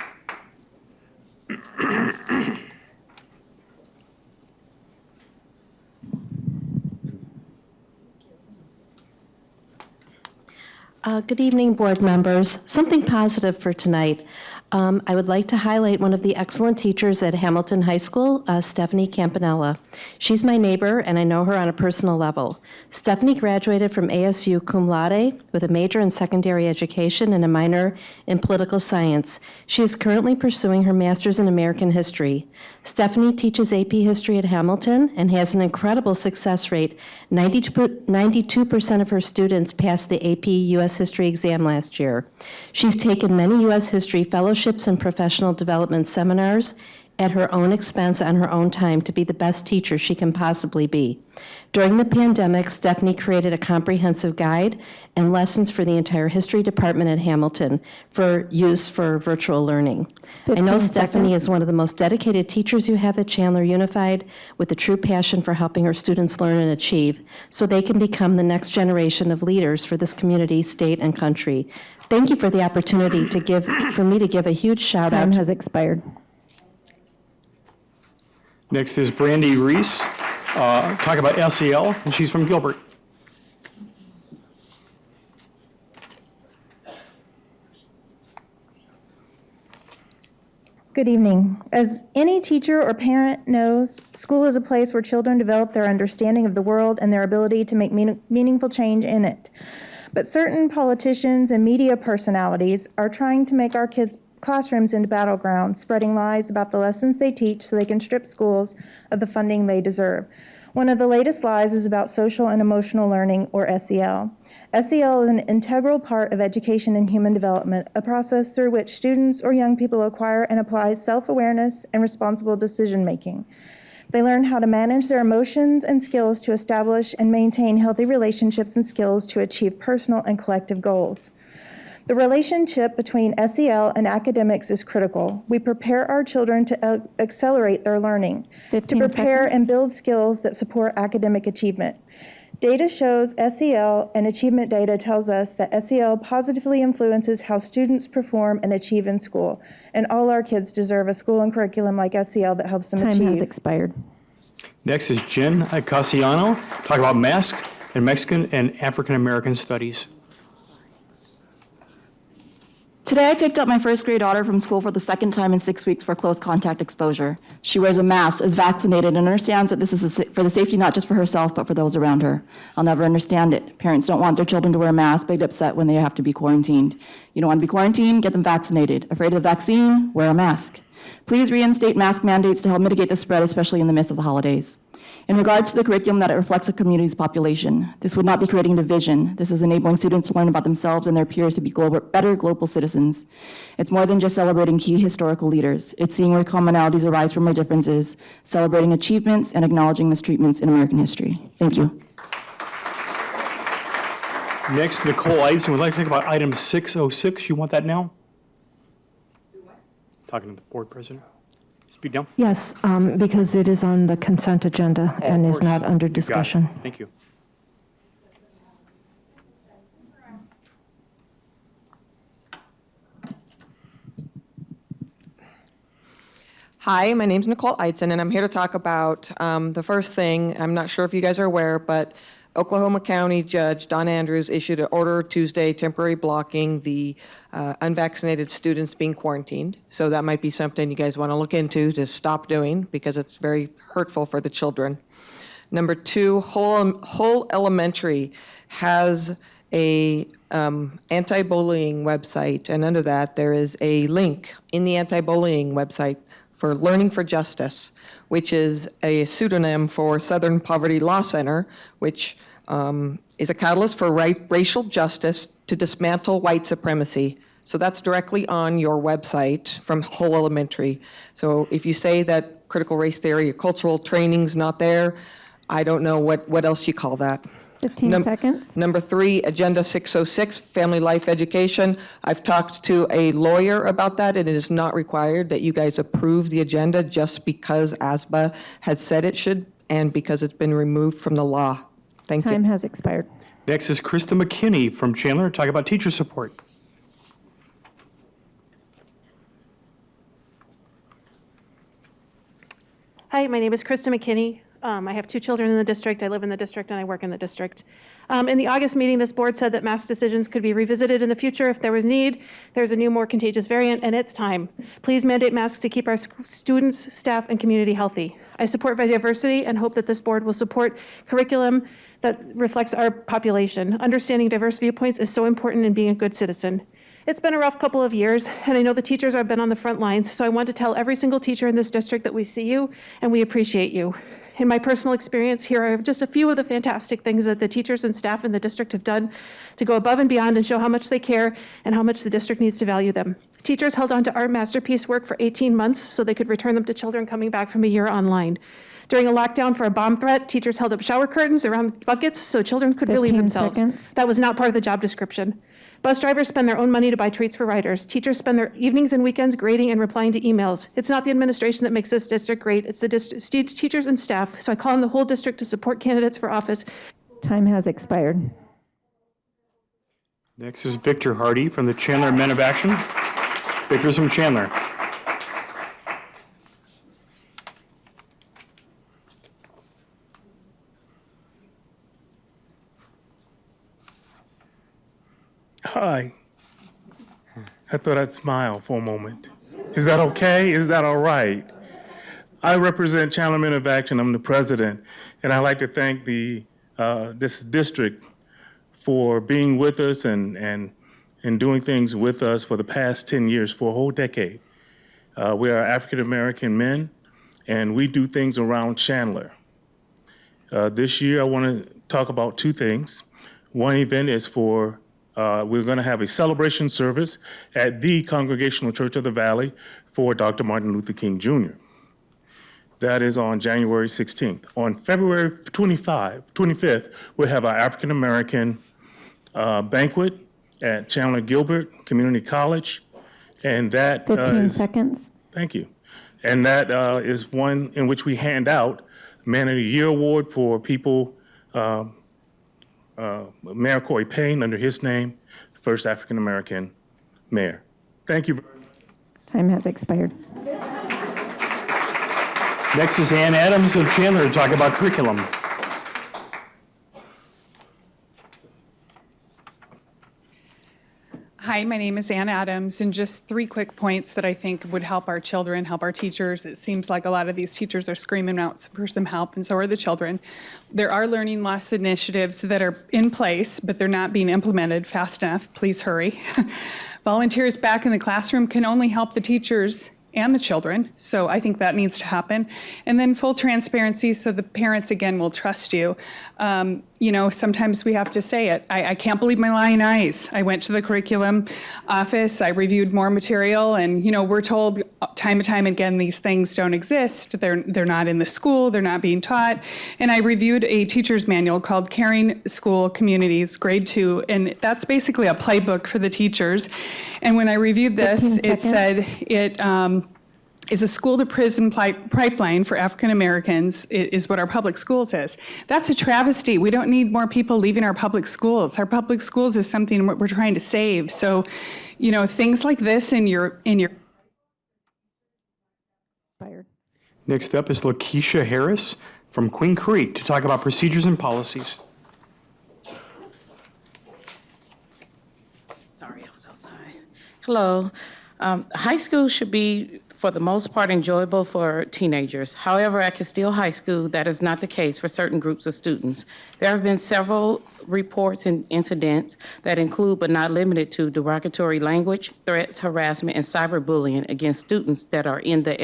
Good evening, board members. Something positive for tonight. I would like to highlight one of the excellent teachers at Hamilton High School, Stephanie Campanella. She's my neighbor, and I know her on a personal level. Stephanie graduated from ASU cum laude with a major in secondary education and a minor in political science. She is currently pursuing her master's in American history. Stephanie teaches AP history at Hamilton and has an incredible success rate. 92% of her students passed the AP U.S. history exam last year. She's taken many U.S. history fellowships and professional development seminars at her own expense on her own time to be the best teacher she can possibly be. During the pandemic, Stephanie created a comprehensive guide and lessons for the entire history department at Hamilton for use for virtual learning. I know 15 Stephanie seconds. is one of the most dedicated teachers you have at Chandler Unified, with a true passion for helping her students learn and achieve so they can become the next generation of leaders for this community, state, and country. Thank you for the opportunity for me to give a huge shout out. Time has expired. Next is Brandy Reese, talk about SEL, and she's from Gilbert. Good evening. As any teacher or parent knows, school is a place where children develop their understanding of the world and their ability to make meaningful change in it. But certain politicians and media personalities are trying to make our kids' classrooms into battlegrounds, spreading lies about the lessons they teach so they can strip schools of the funding they deserve. One of the latest lies is about social and emotional learning, or SEL. SEL is an integral part of education and human development, a process through which students or young people acquire and apply self-awareness and responsible decision-making. They learn how to manage their emotions and skills to establish and maintain healthy relationships and skills to achieve personal and collective goals. The relationship between SEL and academics is critical. We prepare our children to accelerate their learning, to 15 prepare seconds. and build skills that support academic achievement. Data shows SEL, and achievement data tells us that SEL positively influences how students perform and achieve in school. And all our kids deserve a school and curriculum like SEL that helps them Time achieve. has expired. Next is Jen Casiano, talk about mask and Mexican and African American studies. Today, I picked up my first grade daughter from school for the second time in 6 weeks for close contact exposure. She wears a mask, is vaccinated, and understands that this is for the safety not just for herself, but for those around her. I'll never understand it. Parents don't want their children to wear a mask, but get upset when they have to be quarantined. You don't want to be quarantined? Get them vaccinated. Afraid of the vaccine? Wear a mask. Please reinstate mask mandates to help mitigate the spread, especially in the midst of the holidays. In regards to the curriculum, that it reflects a community's population. This would not be creating division. This is enabling students to learn about themselves and their peers to be better global citizens. It's more than just celebrating key historical leaders. It's seeing where commonalities arise from our differences, celebrating achievements, and acknowledging mistreatments in American history. Thank you. Next, Nicole Eidson would like to talk about item 606. You want that now? Talking to the board president. Speak now. Yes, because it is on the consent agenda and is not under Got it. discussion. Thank you. Hi, my name's Nicole Eitzen, and I'm here to talk about the first thing. I'm not sure if you guys are aware, but Oklahoma County Judge Don Andrews issued an order Tuesday temporary blocking the unvaccinated students being quarantined. So that might be something you guys want to look into to stop doing because it's very hurtful for the children. Number two, Hull Elementary has a anti-bullying website, and under that there is a link in the anti-bullying website for Learning for Justice, which is a pseudonym for Southern Poverty Law Center, which is a catalyst for racial justice to dismantle white supremacy. So that's directly on your website from Hull Elementary. So if you say that critical race theory or cultural training's not there, I don't know what else you call that. 15 seconds. Number three, Agenda 606, Family Life Education. I've talked to a lawyer about that, and it is not required that you guys approve the agenda just because ASBA has said it should and because it's been removed from the law. Thank you. Time has expired. Next is Krista McKinney from Chandler, talk about teacher support. Hi, my name is Krista McKinney. I have 2 children in the district. I live in the district and I work in the district. In the August meeting, this board said that mask decisions could be revisited in the future if there was need. There's a new, more contagious variant, and it's time. Please mandate masks to keep our students, staff, and community healthy. I support diversity and hope that this board will support curriculum that reflects our population. Understanding diverse viewpoints is so important in being a good citizen. It's been a rough couple of years, and I know the teachers have been on the front lines, so I want to tell every single teacher in this district that we see you and we appreciate you. In my personal experience, here are just a few of the fantastic things that the teachers and staff in the district have done to go above and beyond and show how much they care and how much the district needs to value them. Teachers held on to art masterpiece work for 18 months so they could return them to children coming back from a year online. During a lockdown for a bomb threat, teachers held up shower curtains around buckets so children could relieve 15 themselves. seconds. That was not part of the job description. Bus drivers spend their own money to buy treats for riders. Teachers spend their evenings and weekends grading and replying to emails. It's not the administration that makes this district great. It's the teachers and staff. So I call on the whole district to support candidates for office. Time has expired. Next is Victor Hardy from the Chandler Men of Action. Victor's from Chandler. Hi. I thought I'd smile for a moment. Is that okay? Is that all right? I represent Chandler Men of Action. I'm the president, and I'd like to thank this district for being with us and doing things with us for the past 10 years, for a whole decade. We are African-American men, and we do things around Chandler. This year, I want to talk about 2 things. One event is for we're going to have a celebration service at the Congregational Church of the Valley for Dr. Martin Luther King Jr. That is on January 16th. On February 25th, we'll have our African American banquet at Chandler Gilbert Community College. And that 15 seconds. Thank you. And that is one in which we hand out Man of the Year Award for people Mayor Corey Payne, under his name, first African-American mayor. Thank you very much. Time has expired. Next is Ann Adams of Chandler to talk about curriculum. Hi, my name is Ann Adams, and just 3 quick points that I think would help our children, help our teachers. It seems like a lot of these teachers are screaming out for some help, and so are the children. There are learning loss initiatives that are in place, but they're not being implemented fast enough. Please hurry. Volunteers back in the classroom can only help the teachers and the children, so I think that needs to happen. And then full transparency so the parents, again, will trust you. You know, sometimes we have to say it. I can't believe my lying eyes. I went to the curriculum office, I reviewed more material, and, you know, we're told time and time again these things don't exist. They're not in the school, they're not being taught. And I reviewed a teacher's manual called Caring School Communities, grade 2, and that's basically a playbook for the teachers. And when I reviewed this, it said it is a school-to-prison pipeline for African Americans, is what our public schools is. That's a travesty. We don't need more people leaving our public schools. Our public schools is something we're trying to save. So, you know, things like this in your Next up is Lakeisha Harris from Queen Creek to talk about procedures and policies. Sorry, I was outside. Hello. High school should be, for the most part, enjoyable for teenagers. However, at Castile High School, that is not the case for certain groups of students. There have been several reports and incidents that include, but not limited to, derogatory language, threats, harassment, and cyberbullying against students that are in the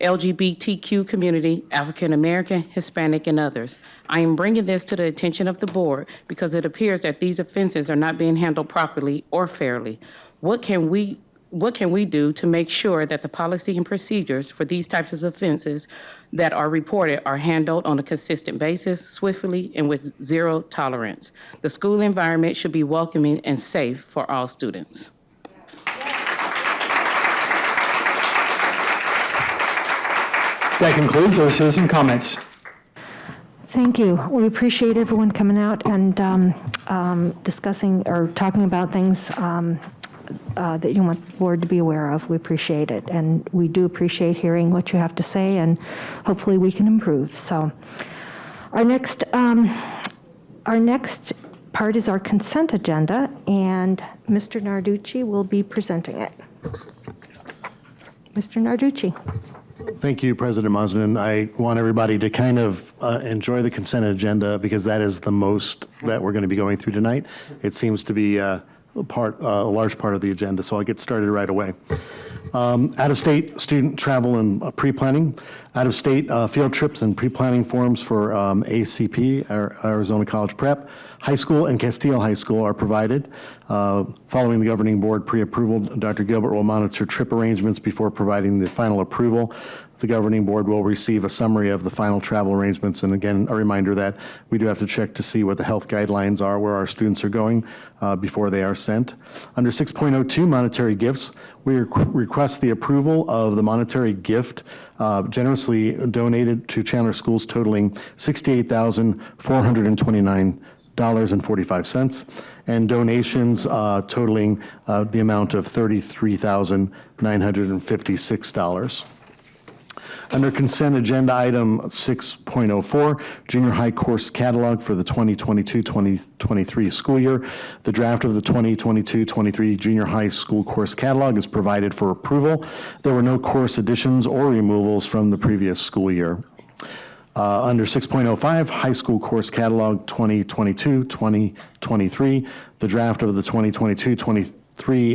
LGBTQ community, African American, Hispanic, and others. I am bringing this to the attention of the board because it appears that these offenses are not being handled properly or fairly. What can we do to make sure that the policy and procedures for these types of offenses that are reported are handled on a consistent basis, swiftly, and with zero tolerance? The school environment should be welcoming and safe for all students. That concludes our citizen comments. Thank you. We appreciate everyone coming out and discussing or talking about things that you want the board to be aware of. We appreciate it. And we do appreciate hearing what you have to say, and hopefully we can improve. So our next part is our consent agenda, and Mr. Narducci will be presenting it. Mr. Narducci. Thank you, President Mosman. I want everybody to kind of enjoy the consent agenda because that is the most that we're going to be going through tonight. It seems to be a large part of the agenda, so I'll get started right away. Out-of-state student travel and pre-planning. Out-of-state field trips and pre-planning forms for ACP, Arizona College Prep. High school and Castile High School are provided. Following the governing board pre-approval, Dr. Gilbert will monitor trip arrangements before providing the final approval. The governing board will receive a summary of the final travel arrangements. And again, a reminder that we do have to check to see what the health guidelines are, where our students are going before they are sent. Under 6.02, monetary gifts, we request the approval of the monetary gift generously donated to Chandler schools totaling $68,429.45 and donations totaling the amount of $33,956. Under consent agenda item 6.04, junior high course catalog for the 2022-2023 school year. The draft of the 2022-23 junior high school course catalog is provided for approval. There were no course additions or removals from the previous school year. Under 6.05, high school course catalog 2022-2023, the draft of the 2022-23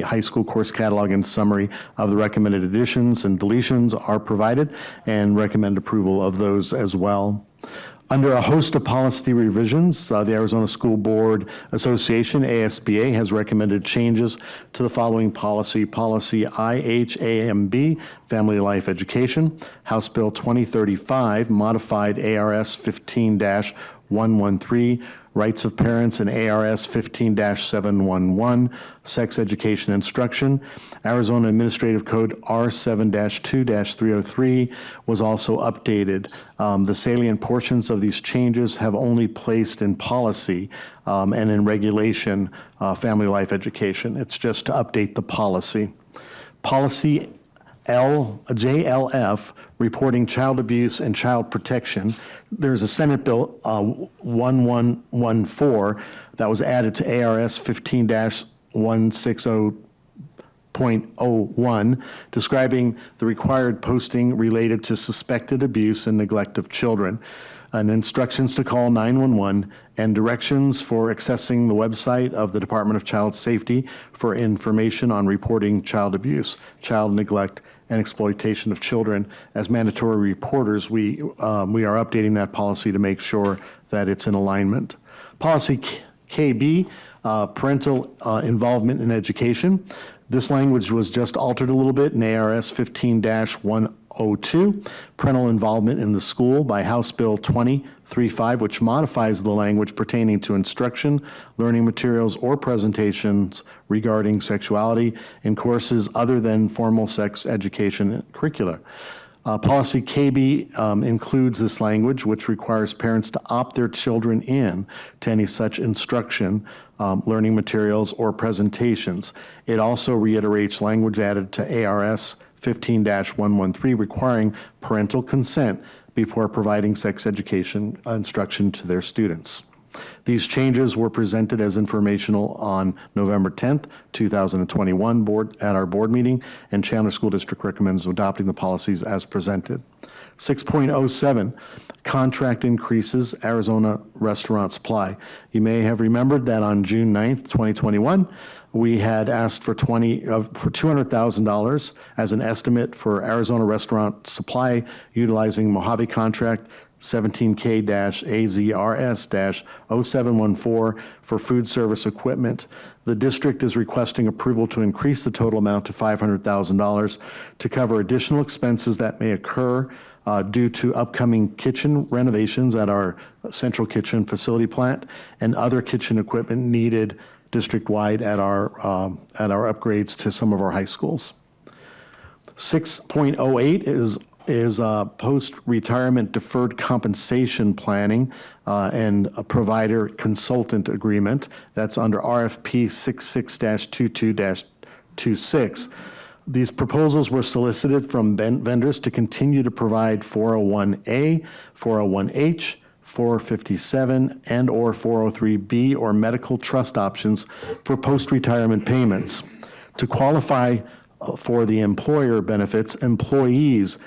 high school course catalog and summary of the recommended additions and deletions are provided, and recommend approval of those as well. Under a host of policy revisions, the Arizona School Board Association, ASBA, has recommended changes to the following policy. Policy IHAMB, Family Life Education, House Bill 2035, modified ARS 15-113, Rights of Parents, and ARS 15-711, Sex Education Instruction. Arizona Administrative Code R7-2-303 was also updated. The salient portions of these changes have only placed in policy and in regulation family life education. It's just to update the policy. Policy JLF, reporting child abuse and child protection. There's a Senate Bill 1114 that was added to ARS 15-160.01, describing the required posting related to suspected abuse and neglect of children, and instructions to call 911, and directions for accessing the website of the Department of Child Safety for information on reporting child abuse, child neglect, and exploitation of children. As mandatory reporters, we are updating that policy to make sure that it's in alignment. Policy KB, parental involvement in education. This language was just altered a little bit in ARS 15-102, parental involvement in the school, by House Bill 2035, which modifies the language pertaining to instruction, learning materials, or presentations regarding sexuality in courses other than formal sex education curricula. Policy KB includes this language, which requires parents to opt their children in to any such instruction, learning materials, or presentations. It also reiterates language added to ARS 15-113 requiring parental consent before providing sex education instruction to their students. These changes were presented as informational on November 10th, 2021 at our board meeting, and Chandler School District recommends adopting the policies as presented. 6.07, contract increases, Arizona restaurant supply. You may have remembered that on June 9th, 2021, we had asked for $200,000 as an estimate for Arizona restaurant supply utilizing Mojave contract 17K-AZRS-0714 for food service equipment. The district is requesting approval to increase the total amount to $500,000 to cover additional expenses that may occur due to upcoming kitchen renovations at our central kitchen facility plant and other kitchen equipment needed district-wide at our upgrades to some of our high schools. 6.08 is post-retirement deferred compensation planning and a provider consultant agreement. That's under RFP 66-22-26. These proposals were solicited from vendors to continue to provide 401A, 401H, 457, and/or 403B or medical trust options for post-retirement payments. To qualify for the employer benefits, employees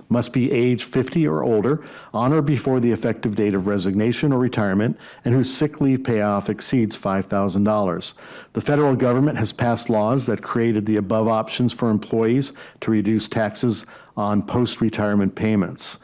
must be age 50 or older, on or before the effective date of resignation or retirement, and whose sick leave payoff exceeds $5,000. The federal government has passed laws that created the above options for employees to reduce taxes on post-retirement payments.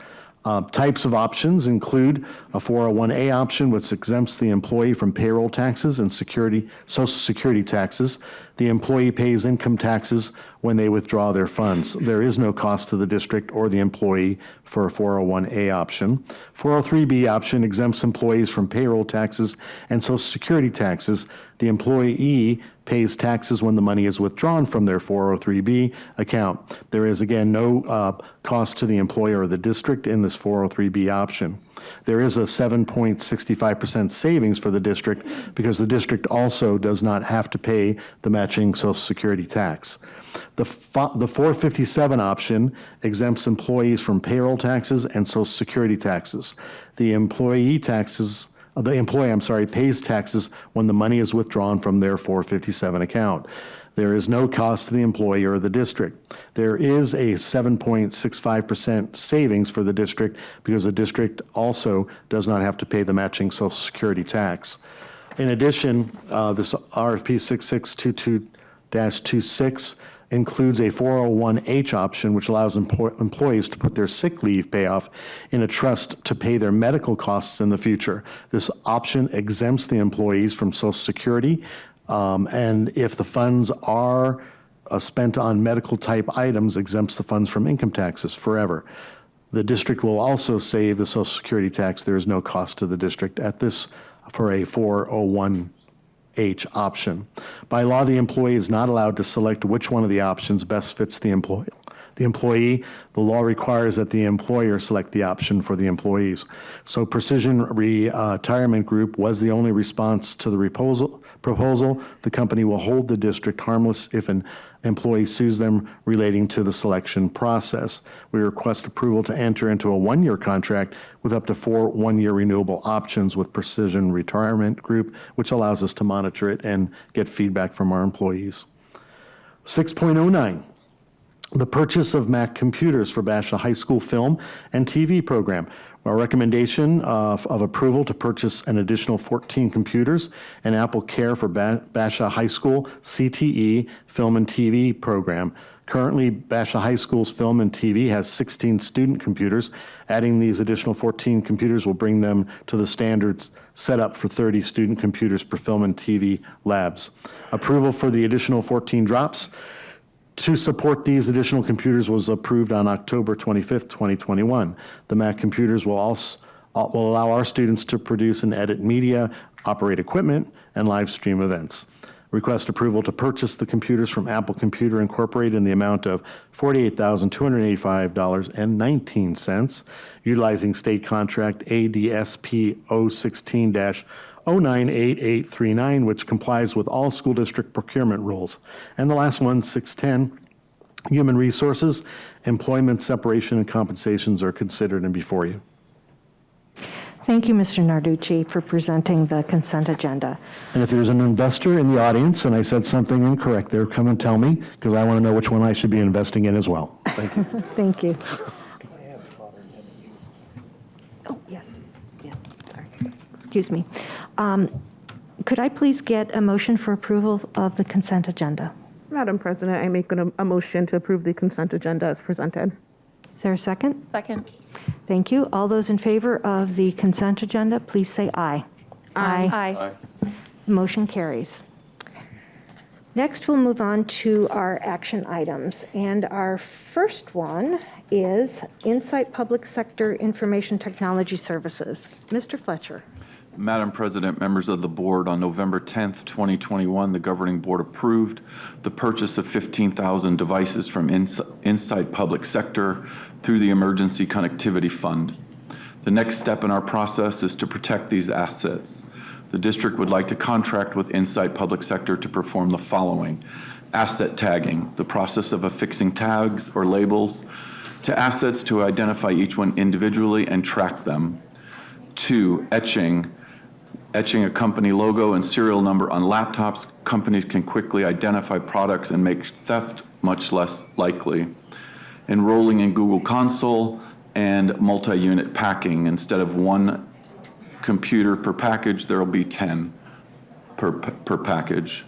Types of options include a 401A option, which exempts the employee from payroll taxes and Social Security taxes. The employee pays income taxes when they withdraw their funds. There is no cost to the district or the employee for a 401A option. 403B option exempts employees from payroll taxes and Social Security taxes. The employee pays taxes when the money is withdrawn from their 403B account. There is, again, no cost to the employer or the district in this 403B option. There is a 7.65% savings for the district because the district also does not have to pay the matching Social Security tax. The 457 option exempts employees from payroll taxes and Social Security taxes. The employee pays taxes when the money is withdrawn from their 457 account. There is no cost to the employer or the district. There is a 7.65% savings for the district because the district also does not have to pay the matching Social Security tax. In addition, this RFP 6622-26 includes a 401H option, which allows employees to put their sick leave payoff in a trust to pay their medical costs in the future. This option exempts the employees from Social Security, and if the funds are spent on medical type items, exempts the funds from income taxes forever. The district will also save the Social Security tax. There is no cost to the district at this for a 401H option. By law, the employee is not allowed to select which one of the options best fits the employee. The law requires that the employer select the option for the employees. So Precision Retirement Group was the only response to the proposal. The company will hold the district harmless if an employee sues them relating to the selection process. We request approval to enter into a one-year contract with up to 4 one-year renewable options with Precision Retirement Group, which allows us to monitor it and get feedback from our employees. 6.09. The purchase of Mac computers for Basha High School film and TV program. Our recommendation of approval to purchase an additional 14 computers and Apple Care for Basha High School CTE film and TV program. Currently, Basha High School's film and TV has 16 student computers. Adding these additional 14 computers will bring them to the standards set up for 30 student computers per film and TV labs. Approval for the additional 14 drops to support these additional computers was approved on October 25th, 2021. The Mac computers will allow our students to produce and edit media, operate equipment, and live stream events. Request approval to purchase the computers from Apple Computer Incorporated in the amount of $48,285.19, utilizing state contract ADSP 016-098839, which complies with all school district procurement rules. And the last one, 610, Human Resources, Employment Separation and Compensations are considered and before you. Thank you, Mr. Narducci, for presenting the consent agenda. And if there's an investor in the audience and I said something incorrect there, come and tell me, because I want to know which one I should be investing in as well. Thank you. Thank you. Oh, yes. Yeah, sorry. Excuse me. Could I please get a motion for approval of the consent agenda? Madam President, I make a motion to approve the consent agenda as presented. Is there a second? Second. Thank you. All those in favor of the consent agenda, please say aye. Aye. Motion carries. Next, we'll move on to our action items. And our first one is Insight Public Sector Information Technology Services. Mr. Fletcher. Madam President, members of the board, on November 10th, 2021, the governing board approved the purchase of 15,000 devices from Insight Public Sector through the Emergency Connectivity Fund. The next step in our process is to protect these assets. The district would like to contract with Insight Public Sector to perform the following: asset tagging, the process of affixing tags or labels to assets to identify each one individually and track them. 2, etching a company logo and serial number on laptops. Companies can quickly identify products and make theft much less likely. Enrolling in Google Console and multi-unit packing. Instead of 1 computer per package, there will be 10 per package.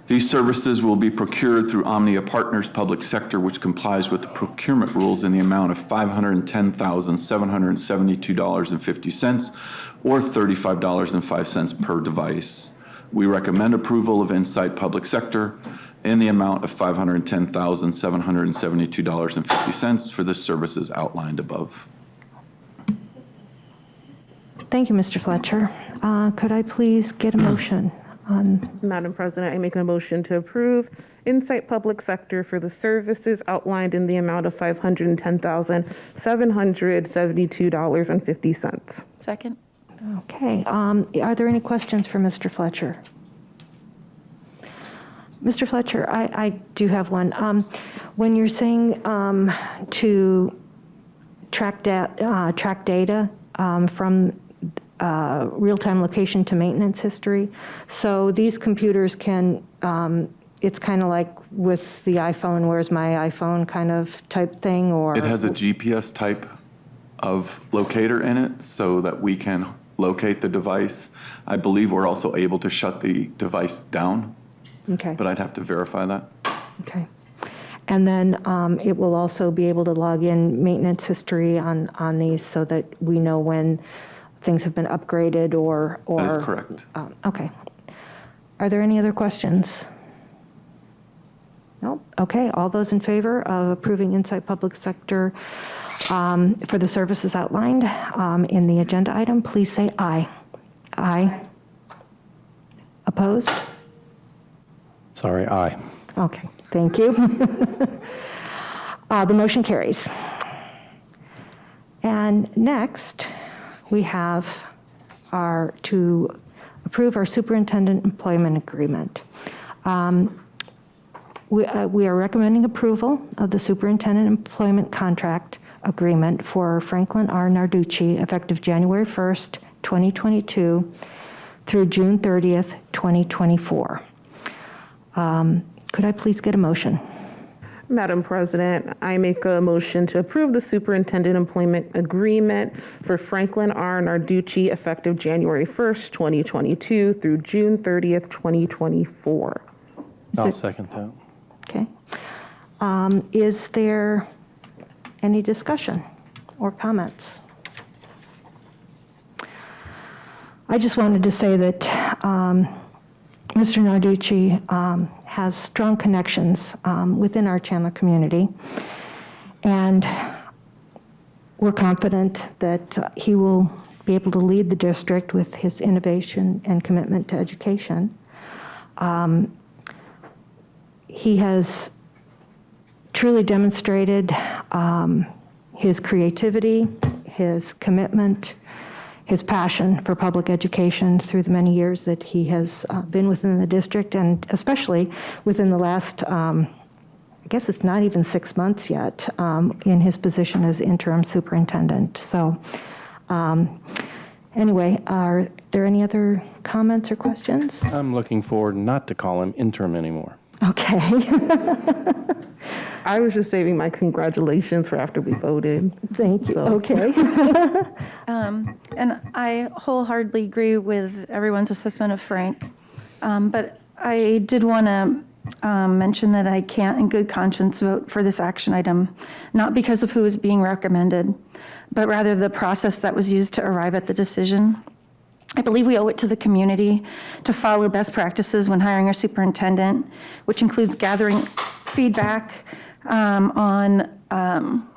These services will be procured through Omnia Partners Public Sector, which complies with the procurement rules in the amount of $510,772.50 or $35.05 per device. We recommend approval of Insight Public Sector in the amount of $510,772.50 for the services outlined above. Thank you, Mr. Fletcher. Could I please get a motion on? Madam President, I make a motion to approve Insight Public Sector for the services outlined in the amount of $510,772.50. Second. Okay. Are there any questions for Mr. Fletcher? Mr. Fletcher, I do have one. When you're saying to track data from real-time location to maintenance history, so these computers can, it's kind of like with the iPhone, where's my iPhone kind of type thing, or? It has a GPS type of locator in it so that we can locate the device. I believe we're also able to shut the device down. Okay. But I'd have to verify that. Okay. And then it will also be able to log in maintenance history on these so that we know when things have been upgraded or. That is correct. Okay. Are there any other questions? No? Okay. All those in favor of approving Insight Public Sector for the services outlined in the agenda item, please say aye. Aye. Opposed? Sorry, aye. Okay, thank you. The motion carries. And next, we have to approve our superintendent employment agreement. We are recommending approval of the superintendent employment contract agreement for Franklin R. Narducci effective January 1st, 2022 through June 30th, 2024. Could I please get a motion? Madam President, I make a motion to approve the superintendent employment agreement for Franklin R. Narducci effective January 1st, 2022 through June 30th, 2024. I'll second that. Okay. Is there any discussion or comments? I just wanted to say that Mr. Narducci has strong connections within our Chandler community, and we're confident that he will be able to lead the district with his innovation and commitment to education. He has truly demonstrated his creativity, his commitment, his passion for public education through the many years that he has been within the district, and especially within the last guess it's not even 6 months yet, in his position as interim superintendent. So anyway, are there any other comments or questions? I'm looking forward not to call him interim anymore. Okay. I was just saving my congratulations for after we voted. Thank you. Okay. And I wholeheartedly agree with everyone's assessment of Frank. But I did want to mention that I can't in good conscience vote for this action item, not because of who is being recommended, but rather the process that was used to arrive at the decision. I believe we owe it to the community to follow best practices when hiring our superintendent, which includes gathering feedback on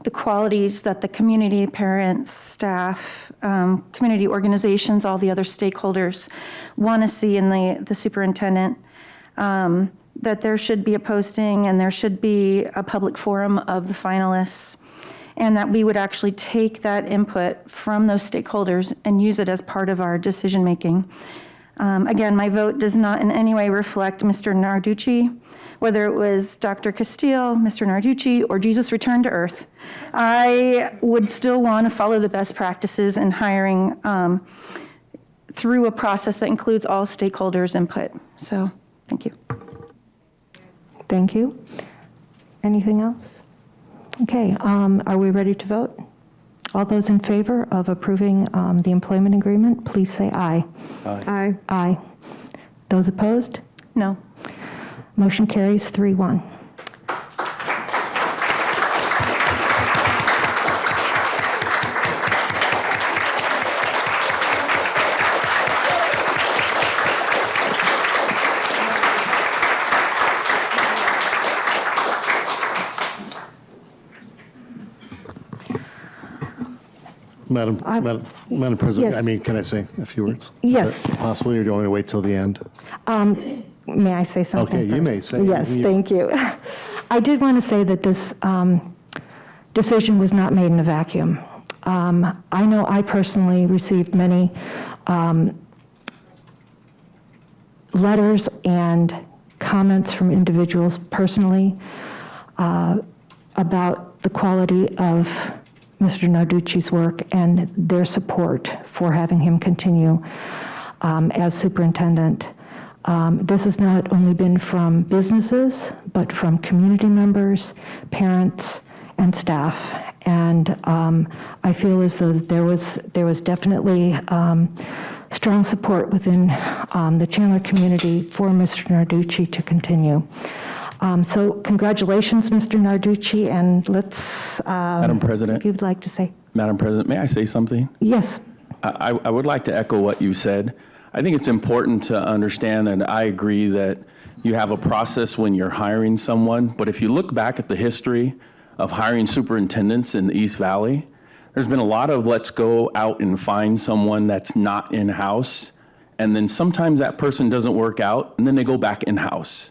the qualities that the community, parents, staff, community organizations, all the other stakeholders want to see in the superintendent, that there should be a posting and there should be a public forum of the finalists, and that we would actually take that input from those stakeholders and use it as part of our decision-making. Again, my vote does not in any way reflect Mr. Narducci, whether it was Dr. Castile, Mr. Narducci, or Jesus Returned to Earth. I would still want to follow the best practices in hiring through a process that includes all stakeholders' input. So, thank you. Thank you. Anything else? Okay, are we ready to vote? All those in favor of approving the employment agreement, please say aye. Aye. Aye. Those opposed? No. Motion carries 3-1. Madam President, Yes. I mean, can I say a few words? Yes. Is that possible, or do you want me to wait till the end? May I say something? Okay, you first? may say. Yes, thank you. I did want to say that this decision was not made in a vacuum. I know I personally received many letters and comments from individuals personally about the quality of Mr. Narducci's work and their support for having him continue as superintendent. This has not only been from businesses, but from community members, parents, and staff. And I feel as though there was definitely strong support within the Chandler community for Mr. Narducci to continue. So congratulations, Mr. Narducci, and let's... Madam President. If you'd like to say. Madam President, may I say something? Yes. I would like to echo what you said. I think it's important to understand, and I agree that you have a process when you're hiring someone, but if you look back at the history of hiring superintendents in the East Valley, there's been a lot of let's go out and find someone that's not in-house, and then sometimes that person doesn't work out, and then they go back in-house.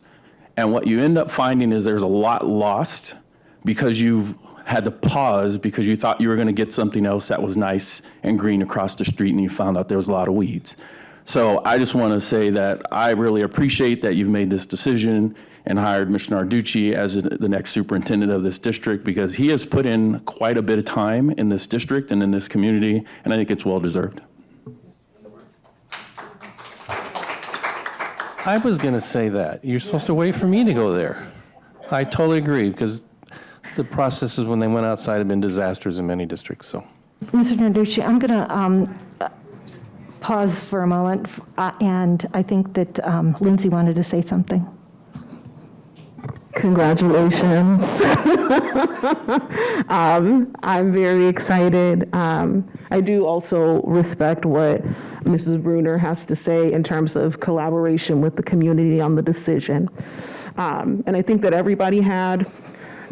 And what you end up finding is there's a lot lost because you've had to pause because you thought you were going to get something else that was nice and green across the street, and you found out there was a lot of weeds. So I just want to say that I really appreciate that you've made this decision and hired Mr. Narducci as the next superintendent of this district, because he has put in quite a bit of time in this district and in this community, and I think it's well-deserved. I was going to say that. You're supposed to wait for me to go there. I totally agree, because the processes when they went outside have been disasters in many districts, so. Mr. Narducci, I'm going to pause for a moment, and I think that Lindsay wanted to say something. Congratulations. I'm very excited. I do also respect what Mrs. Bruner has to say in terms of collaboration with the community on the decision. And I think that everybody had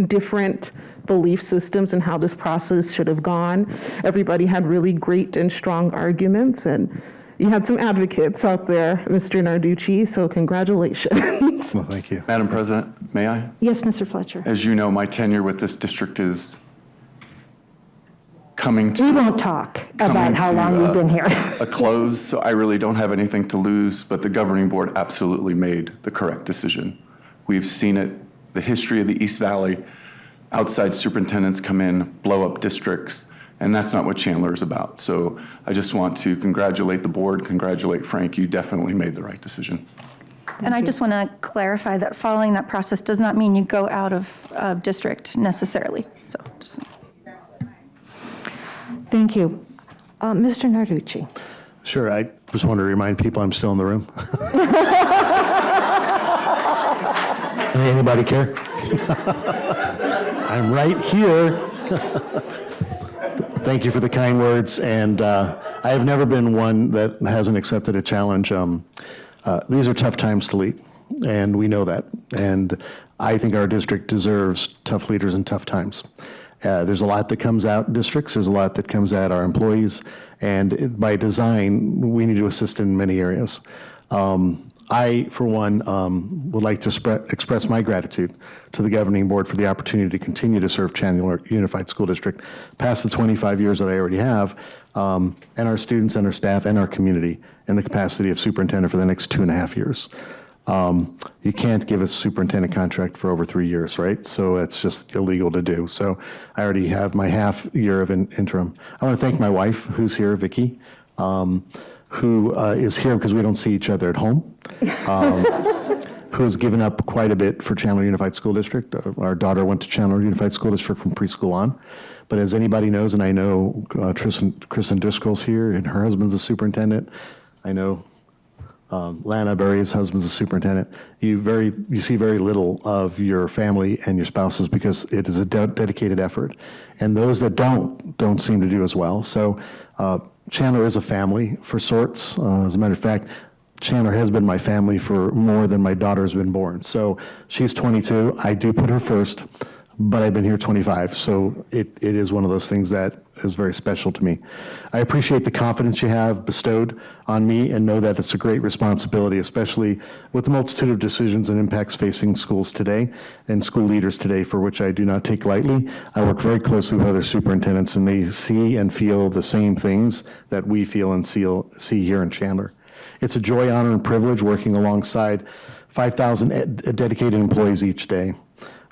different belief systems and how this process should have gone. Everybody had really great and strong arguments, and you had some advocates out there, Mr. Narducci, so congratulations. Well, thank you. Madam President, may I? Yes, Mr. Fletcher. As you know, my tenure with this district is coming to... We won't talk about how long you've been here. a close, so I really don't have anything to lose, but the governing board absolutely made the correct decision. We've seen it the history of the East Valley. Outside superintendents come in, blow up districts, and that's not what Chandler is about. So I just want to congratulate the board, congratulate Frank. You definitely made the right decision. And I just want to clarify that following that process does not mean you go out of district necessarily. So just. Thank you. Mr. Narducci. Sure, I just want to remind people I'm still in the room. Anybody care? I'm right here. Thank you for the kind words, and I have never been one that hasn't accepted a challenge. These are tough times to lead, and we know that, and I think our district deserves tough leaders in tough times. There's a lot that comes out districts, there's a lot that comes at our employees, and by design, we need to assist in many areas. I, for one, would like to express my gratitude to the governing board for the opportunity to continue to serve Chandler Unified School District past the 25 years that I already have, and our students and our staff and our community in the capacity of superintendent for the next 2.5 years. You can't give a superintendent contract for over 3 years, right? So it's just illegal to do. So I already have my half year of interim. I want to thank my wife, who's here, Vicki, who is here because we don't see each other at home, who has given up quite a bit for Chandler Unified School District. Our daughter went to Chandler Unified School District from preschool on. But as anybody knows, and I know Kristen Driscoll's here, and her husband's a superintendent. I know Lana Berry's husband's a superintendent. You see very little of your family and your spouses because it is a dedicated effort. And those that don't seem to do as well. So Chandler is a family for sorts. As a matter of fact, Chandler has been my family for more than my daughter's been born. So she's 22. I do put her first, but I've been here 25. So it is one of those things that is very special to me. I appreciate the confidence you have bestowed on me and know that it's a great responsibility, especially with the multitude of decisions and impacts facing schools today and school leaders today, for which I do not take lightly. I work very closely with other superintendents, and they see and feel the same things that we feel and see here in Chandler. It's a joy, honor, and privilege working alongside 5,000 dedicated employees each day.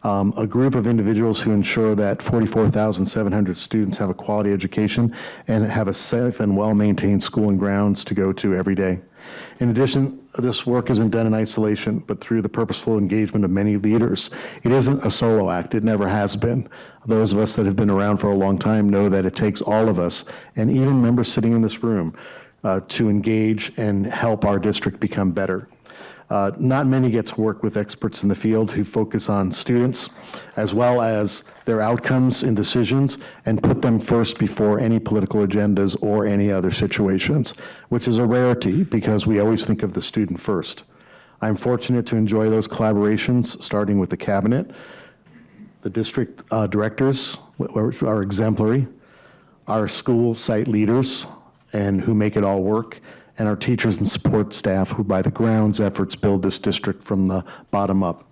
A group of individuals who ensure that 44,700 students have a quality education and have a safe and well-maintained school and grounds to go to every day. In addition, this work isn't done in isolation, but through the purposeful engagement of many leaders. It isn't a solo act. It never has been. Those of us that have been around for a long time know that it takes all of us, and even members sitting in this room, to engage and help our district become better. Not many get to work with experts in the field who focus on students as well as their outcomes and decisions and put them first before any political agendas or any other situations, which is a rarity because we always think of the student first. I'm fortunate to enjoy those collaborations, starting with the cabinet, the district directors are exemplary, our school site leaders, and who make it all work, and our teachers and support staff who by the ground's efforts build this district from the bottom up.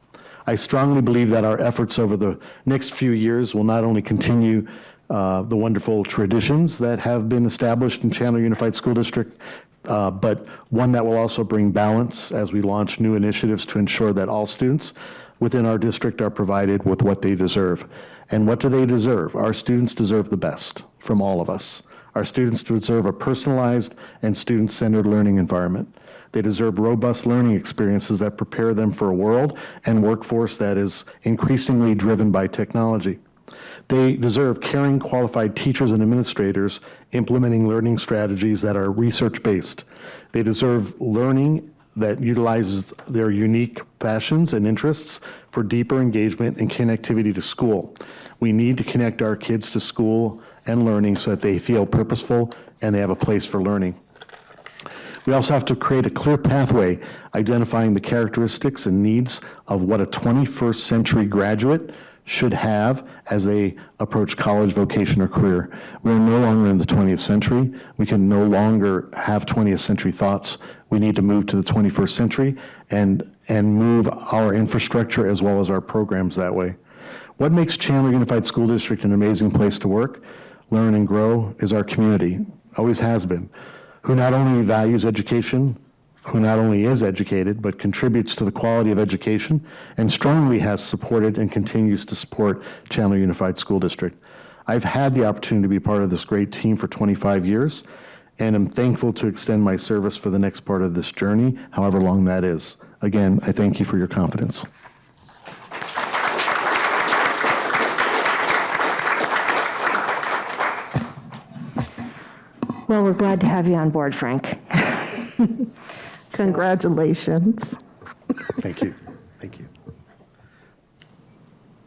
I strongly believe that our efforts over the next few years will not only continue the wonderful traditions that have been established in Chandler Unified School District, but one that will also bring balance as we launch new initiatives to ensure that all students within our district are provided with what they deserve. And what do they deserve? Our students deserve the best from all of us. Our students deserve a personalized and student-centered learning environment. They deserve robust learning experiences that prepare them for a world and workforce that is increasingly driven by technology. They deserve caring, qualified teachers and administrators implementing learning strategies that are research-based. They deserve learning that utilizes their unique passions and interests for deeper engagement and connectivity to school. We need to connect our kids to school and learning so that they feel purposeful and they have a place for learning. We also have to create a clear pathway identifying the characteristics and needs of what a 21st century graduate should have as they approach college, vocation, or career. We are no longer in the 20th century. We can no longer have 20th century thoughts. We need to move to the 21st century and move our infrastructure as well as our programs that way. What makes Chandler Unified School District an amazing place to work, learn, and grow is our community, always has been, who not only values education, who not only is educated, but contributes to the quality of education and strongly has supported and continues to support Chandler Unified School District. I've had the opportunity to be part of this great team for 25 years, and I'm thankful to extend my service for the next part of this journey, however long that is. Again, I thank you for your confidence. Well, we're glad to have you on board, Frank. Congratulations. Thank you. Thank you.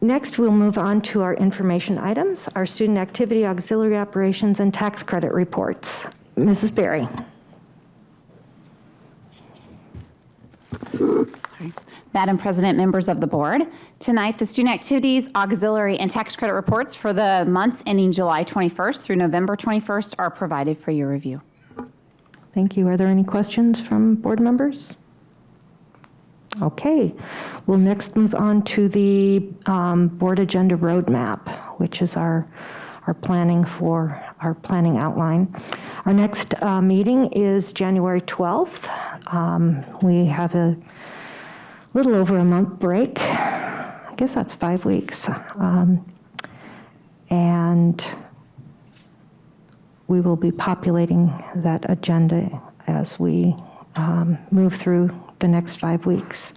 Next, we'll move on to our information items, our student activity, auxiliary operations, and tax credit reports. Mrs. Berry. Madam President, members of the board, tonight the student activities, auxiliary, and tax credit reports for the months ending July 21st through November 21st are provided for your review. Thank you. Are there any questions from board members? Okay. We'll next move on to the board agenda roadmap, which is our planning outline. Our next meeting is January 12th. We have a little over a month break. I guess that's 5 weeks. And we will be populating that agenda as we move through the next 5 weeks.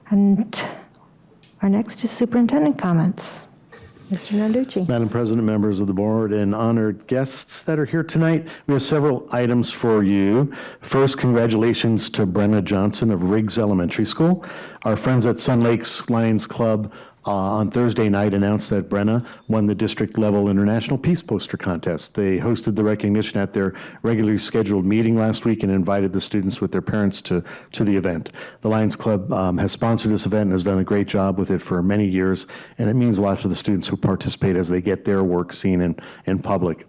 And our next is superintendent comments. Mr. Nanducci. Madam President, members of the board, and honored guests that are here tonight, we have several items for you. First, congratulations to Brenna Johnson of Riggs Elementary School. Our friends at Sun Lakes Lions Club on Thursday night announced that Brenna won the district-level International Peace Poster Contest. They hosted the recognition at their regularly scheduled meeting last week and invited the students with their parents to the event. The Lions Club has sponsored this event and has done a great job with it for many years, and it means a lot to the students who participate as they get their work seen in public.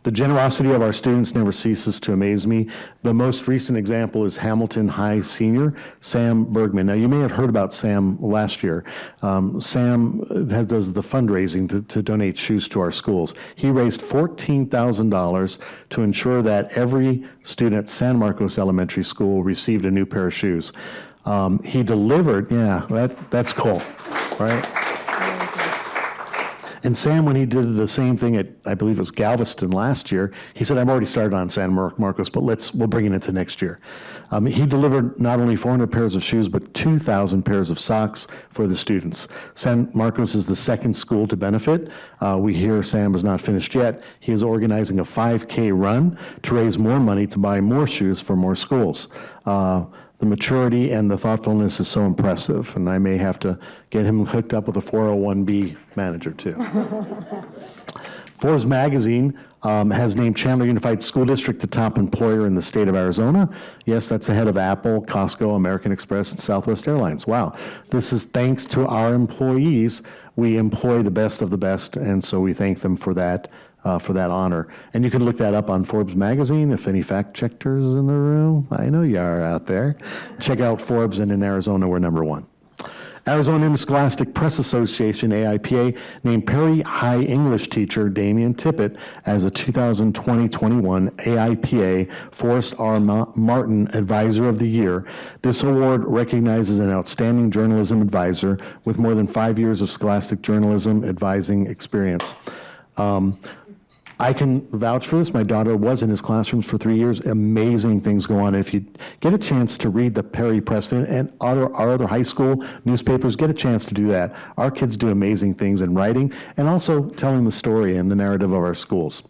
The generosity of our students never ceases to amaze me. The most recent example is Hamilton High senior Sam Bergman. Now, you may have heard about Sam last year. Sam does the fundraising to donate shoes to our schools. He raised $14,000 to ensure that every student at San Marcos Elementary School received a new pair of shoes. He delivered, that's cool, right? And Sam, when he did the same thing at, I believe it was Galveston last year, he said, I've already started on San Marcos, but we'll bring it into next year. He delivered not only 400 pairs of shoes, but 2,000 pairs of socks for the students. San Marcos is the second school to benefit. We hear Sam is not finished yet. He is organizing a 5K run to raise more money to buy more shoes for more schools. The maturity and the thoughtfulness is so impressive, and I may have to get him hooked up with a 401B manager too. Forbes magazine has named Chandler Unified School District the top employer in the state of Arizona. Yes, that's ahead of Apple, Costco, American Express, and Southwest Airlines. Wow. This is thanks to our employees. We employ the best of the best, and so we thank them for that honor. And you can look that up on Forbes magazine. If any fact checkers in the room, I know you are out there. Check out Forbes, and in Arizona, we're #1. Arizona Interscholastic Press Association, AIPA, named Perry High English teacher Damian Tippett as a 2020-21 AIPA Forrest R. Martin Advisor of the Year. This award recognizes an outstanding journalism advisor with more than 5 years of scholastic journalism advising experience. I can vouch for this. My daughter was in his classrooms for 3 years. Amazing things go on. If you get a chance to read the Perry Press and our other high school newspapers, get a chance to do that. Our kids do amazing things in writing and also telling the story and the narrative of our schools.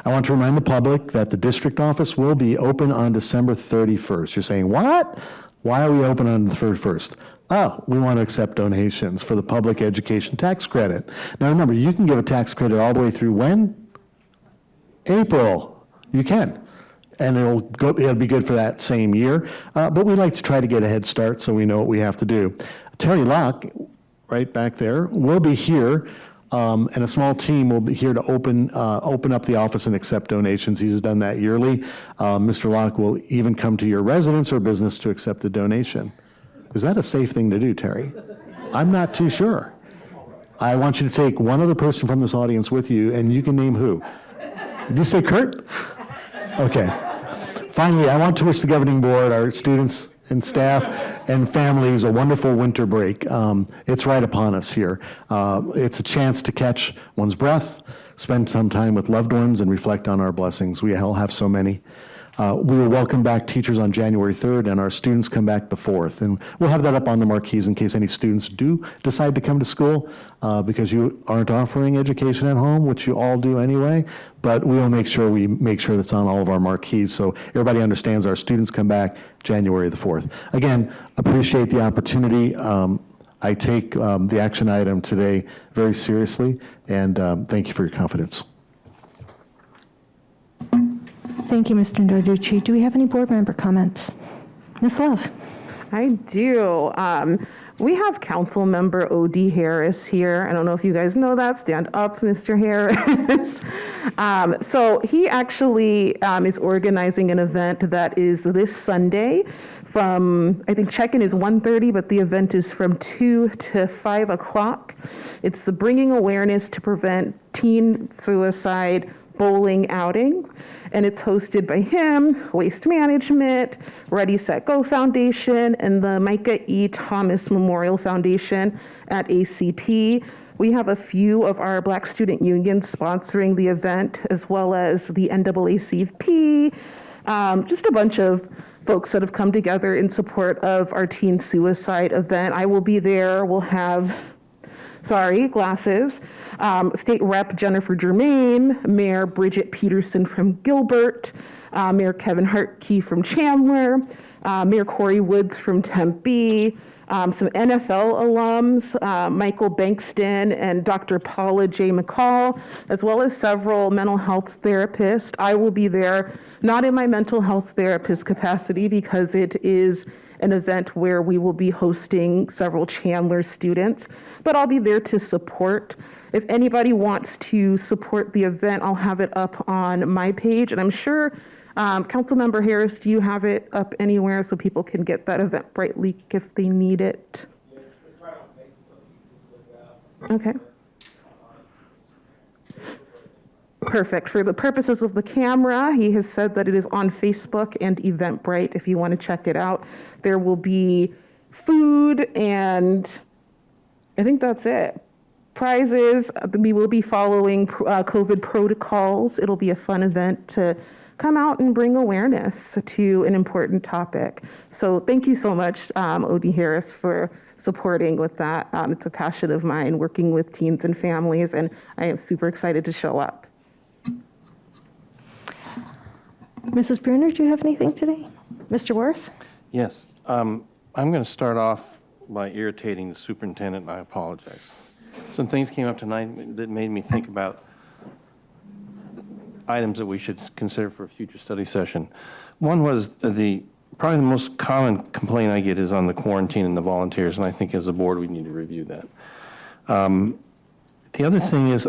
I want to remind the public that the district office will be open on December 31st. You're saying, what? Why are we open on the 31st? Oh, we want to accept donations for the public education tax credit. Now remember, you can give a tax credit all the way through when? April. You can. And it'll be good for that same year. But we like to try to get a head start so we know what we have to do. Terry Locke, right back there, will be here. And a small team will be here to open up the office and accept donations. He's done that yearly. Mr. Locke will even come to your residence or business to accept the donation. Is that a safe thing to do, Terry? I'm not too sure. I want you to take one other person from this audience with you, and you can name who. Did you say Kurt? Okay. Finally, I want to wish the governing board, our students and staff and families a wonderful winter break. It's right upon us here. It's a chance to catch one's breath, spend some time with loved ones, and reflect on our blessings. We all have so many. We will welcome back teachers on January 3rd, and our students come back the 4th. And we'll have that up on the marquees in case any students do decide to come to school because you aren't offering education at home, which you all do anyway. But we will make sure that's on all of our marquees so everybody understands our students come back January the 4th. Again, appreciate the opportunity. I take the action item today very seriously, and thank you for your confidence. Thank you, Mr. Narducci. Do we have any board member comments? Ms. Love? I do. We have Council Member O.D. Harris here. I don't know if you guys know that. Stand up, Mr. Harris. So he actually is organizing an event that is this Sunday from, I think check-in is 1:30, but the event is from 2 to 5 o'clock. It's the Bringing Awareness to Prevent Teen Suicide bowling outing, and it's hosted by him, Waste Management, Ready, Set, Go Foundation, and the Micah E. Thomas Memorial Foundation at ACP. We have a few of our Black student unions sponsoring the event, as well as the NAACP, just a bunch of folks that have come together in support of our teen suicide event. I will be there. We'll have State Rep Jennifer Germain, Mayor Bridget Peterson from Gilbert, Mayor Kevin Hartkey from Chandler, Mayor Corey Woods from Tempe, some NFL alums, Michael Bankston and Dr. Paula J. McCall, as well as several mental health therapists. I will be there, not in my mental health therapist capacity, because it is an event where we will be hosting several Chandler students, but I'll be there to support. If anybody wants to support the event, I'll have it up on my page, and I'm sure Councilmember Harris, do you have it up anywhere so people can get that Eventbrite link if they need it? Yes, it's right on Facebook. You can just look it up. Okay. Perfect. For the purposes of the camera, he has said that it is on Facebook and Eventbrite if you want to check it out. There will be food, and I think that's it. Prizes. We will be following COVID protocols. It'll be a fun event to come out and bring awareness to an important topic. So thank you so much, O.D. Harris, for supporting with that. It's a passion of mine, working with teens and families, and I am super excited to show up. Mrs. Bruner, do you have anything today? Mr. Worth? Yes. I'm going to start off by irritating the superintendent, and I apologize. Some things came up tonight that made me think about items that we should consider for a future study session. One was probably the most common complaint I get is on the quarantine and the volunteers, and I think as a board we need to review that. The other thing is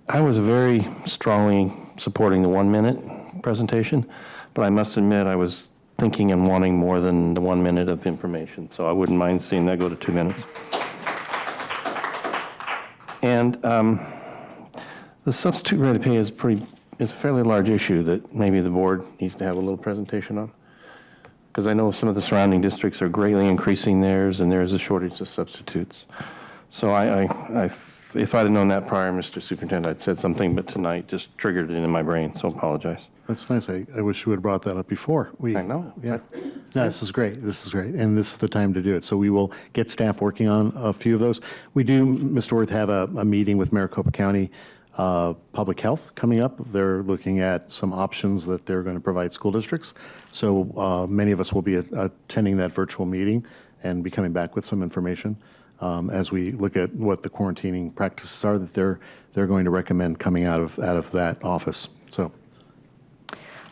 I was very strongly supporting the 1-minute presentation, but I must admit I was thinking and wanting more than the 1 minute of information, so I wouldn't mind seeing that go to 2 minutes. And the substitute rate of pay is a fairly large issue that maybe the board needs to have a little presentation on, because I know some of the surrounding districts are greatly increasing theirs, and there is a shortage of substitutes. So if I'd have known that prior, Mr. Superintendent, I'd said something, but tonight just triggered it in my brain, so apologize. That's nice. I wish you would have brought that up before. I know. Yeah. No, this is great. This is great. And this is the time to do it. So we will get staff working on a few of those. We do, Mr. Worth, have a meeting with Maricopa County Public Health coming up. They're looking at some options that they're going to provide school districts. So many of us will be attending that virtual meeting and be coming back with some information as we look at what the quarantining practices are that they're going to recommend coming out of that office. So,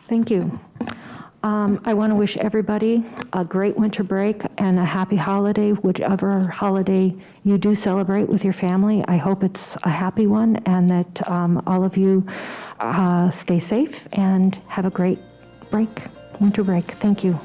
thank you. I want to wish everybody a great winter break and a happy holiday, whichever holiday you do celebrate with your family. I hope it's a happy one and that all of you stay safe and have a great break, winter break. Thank you.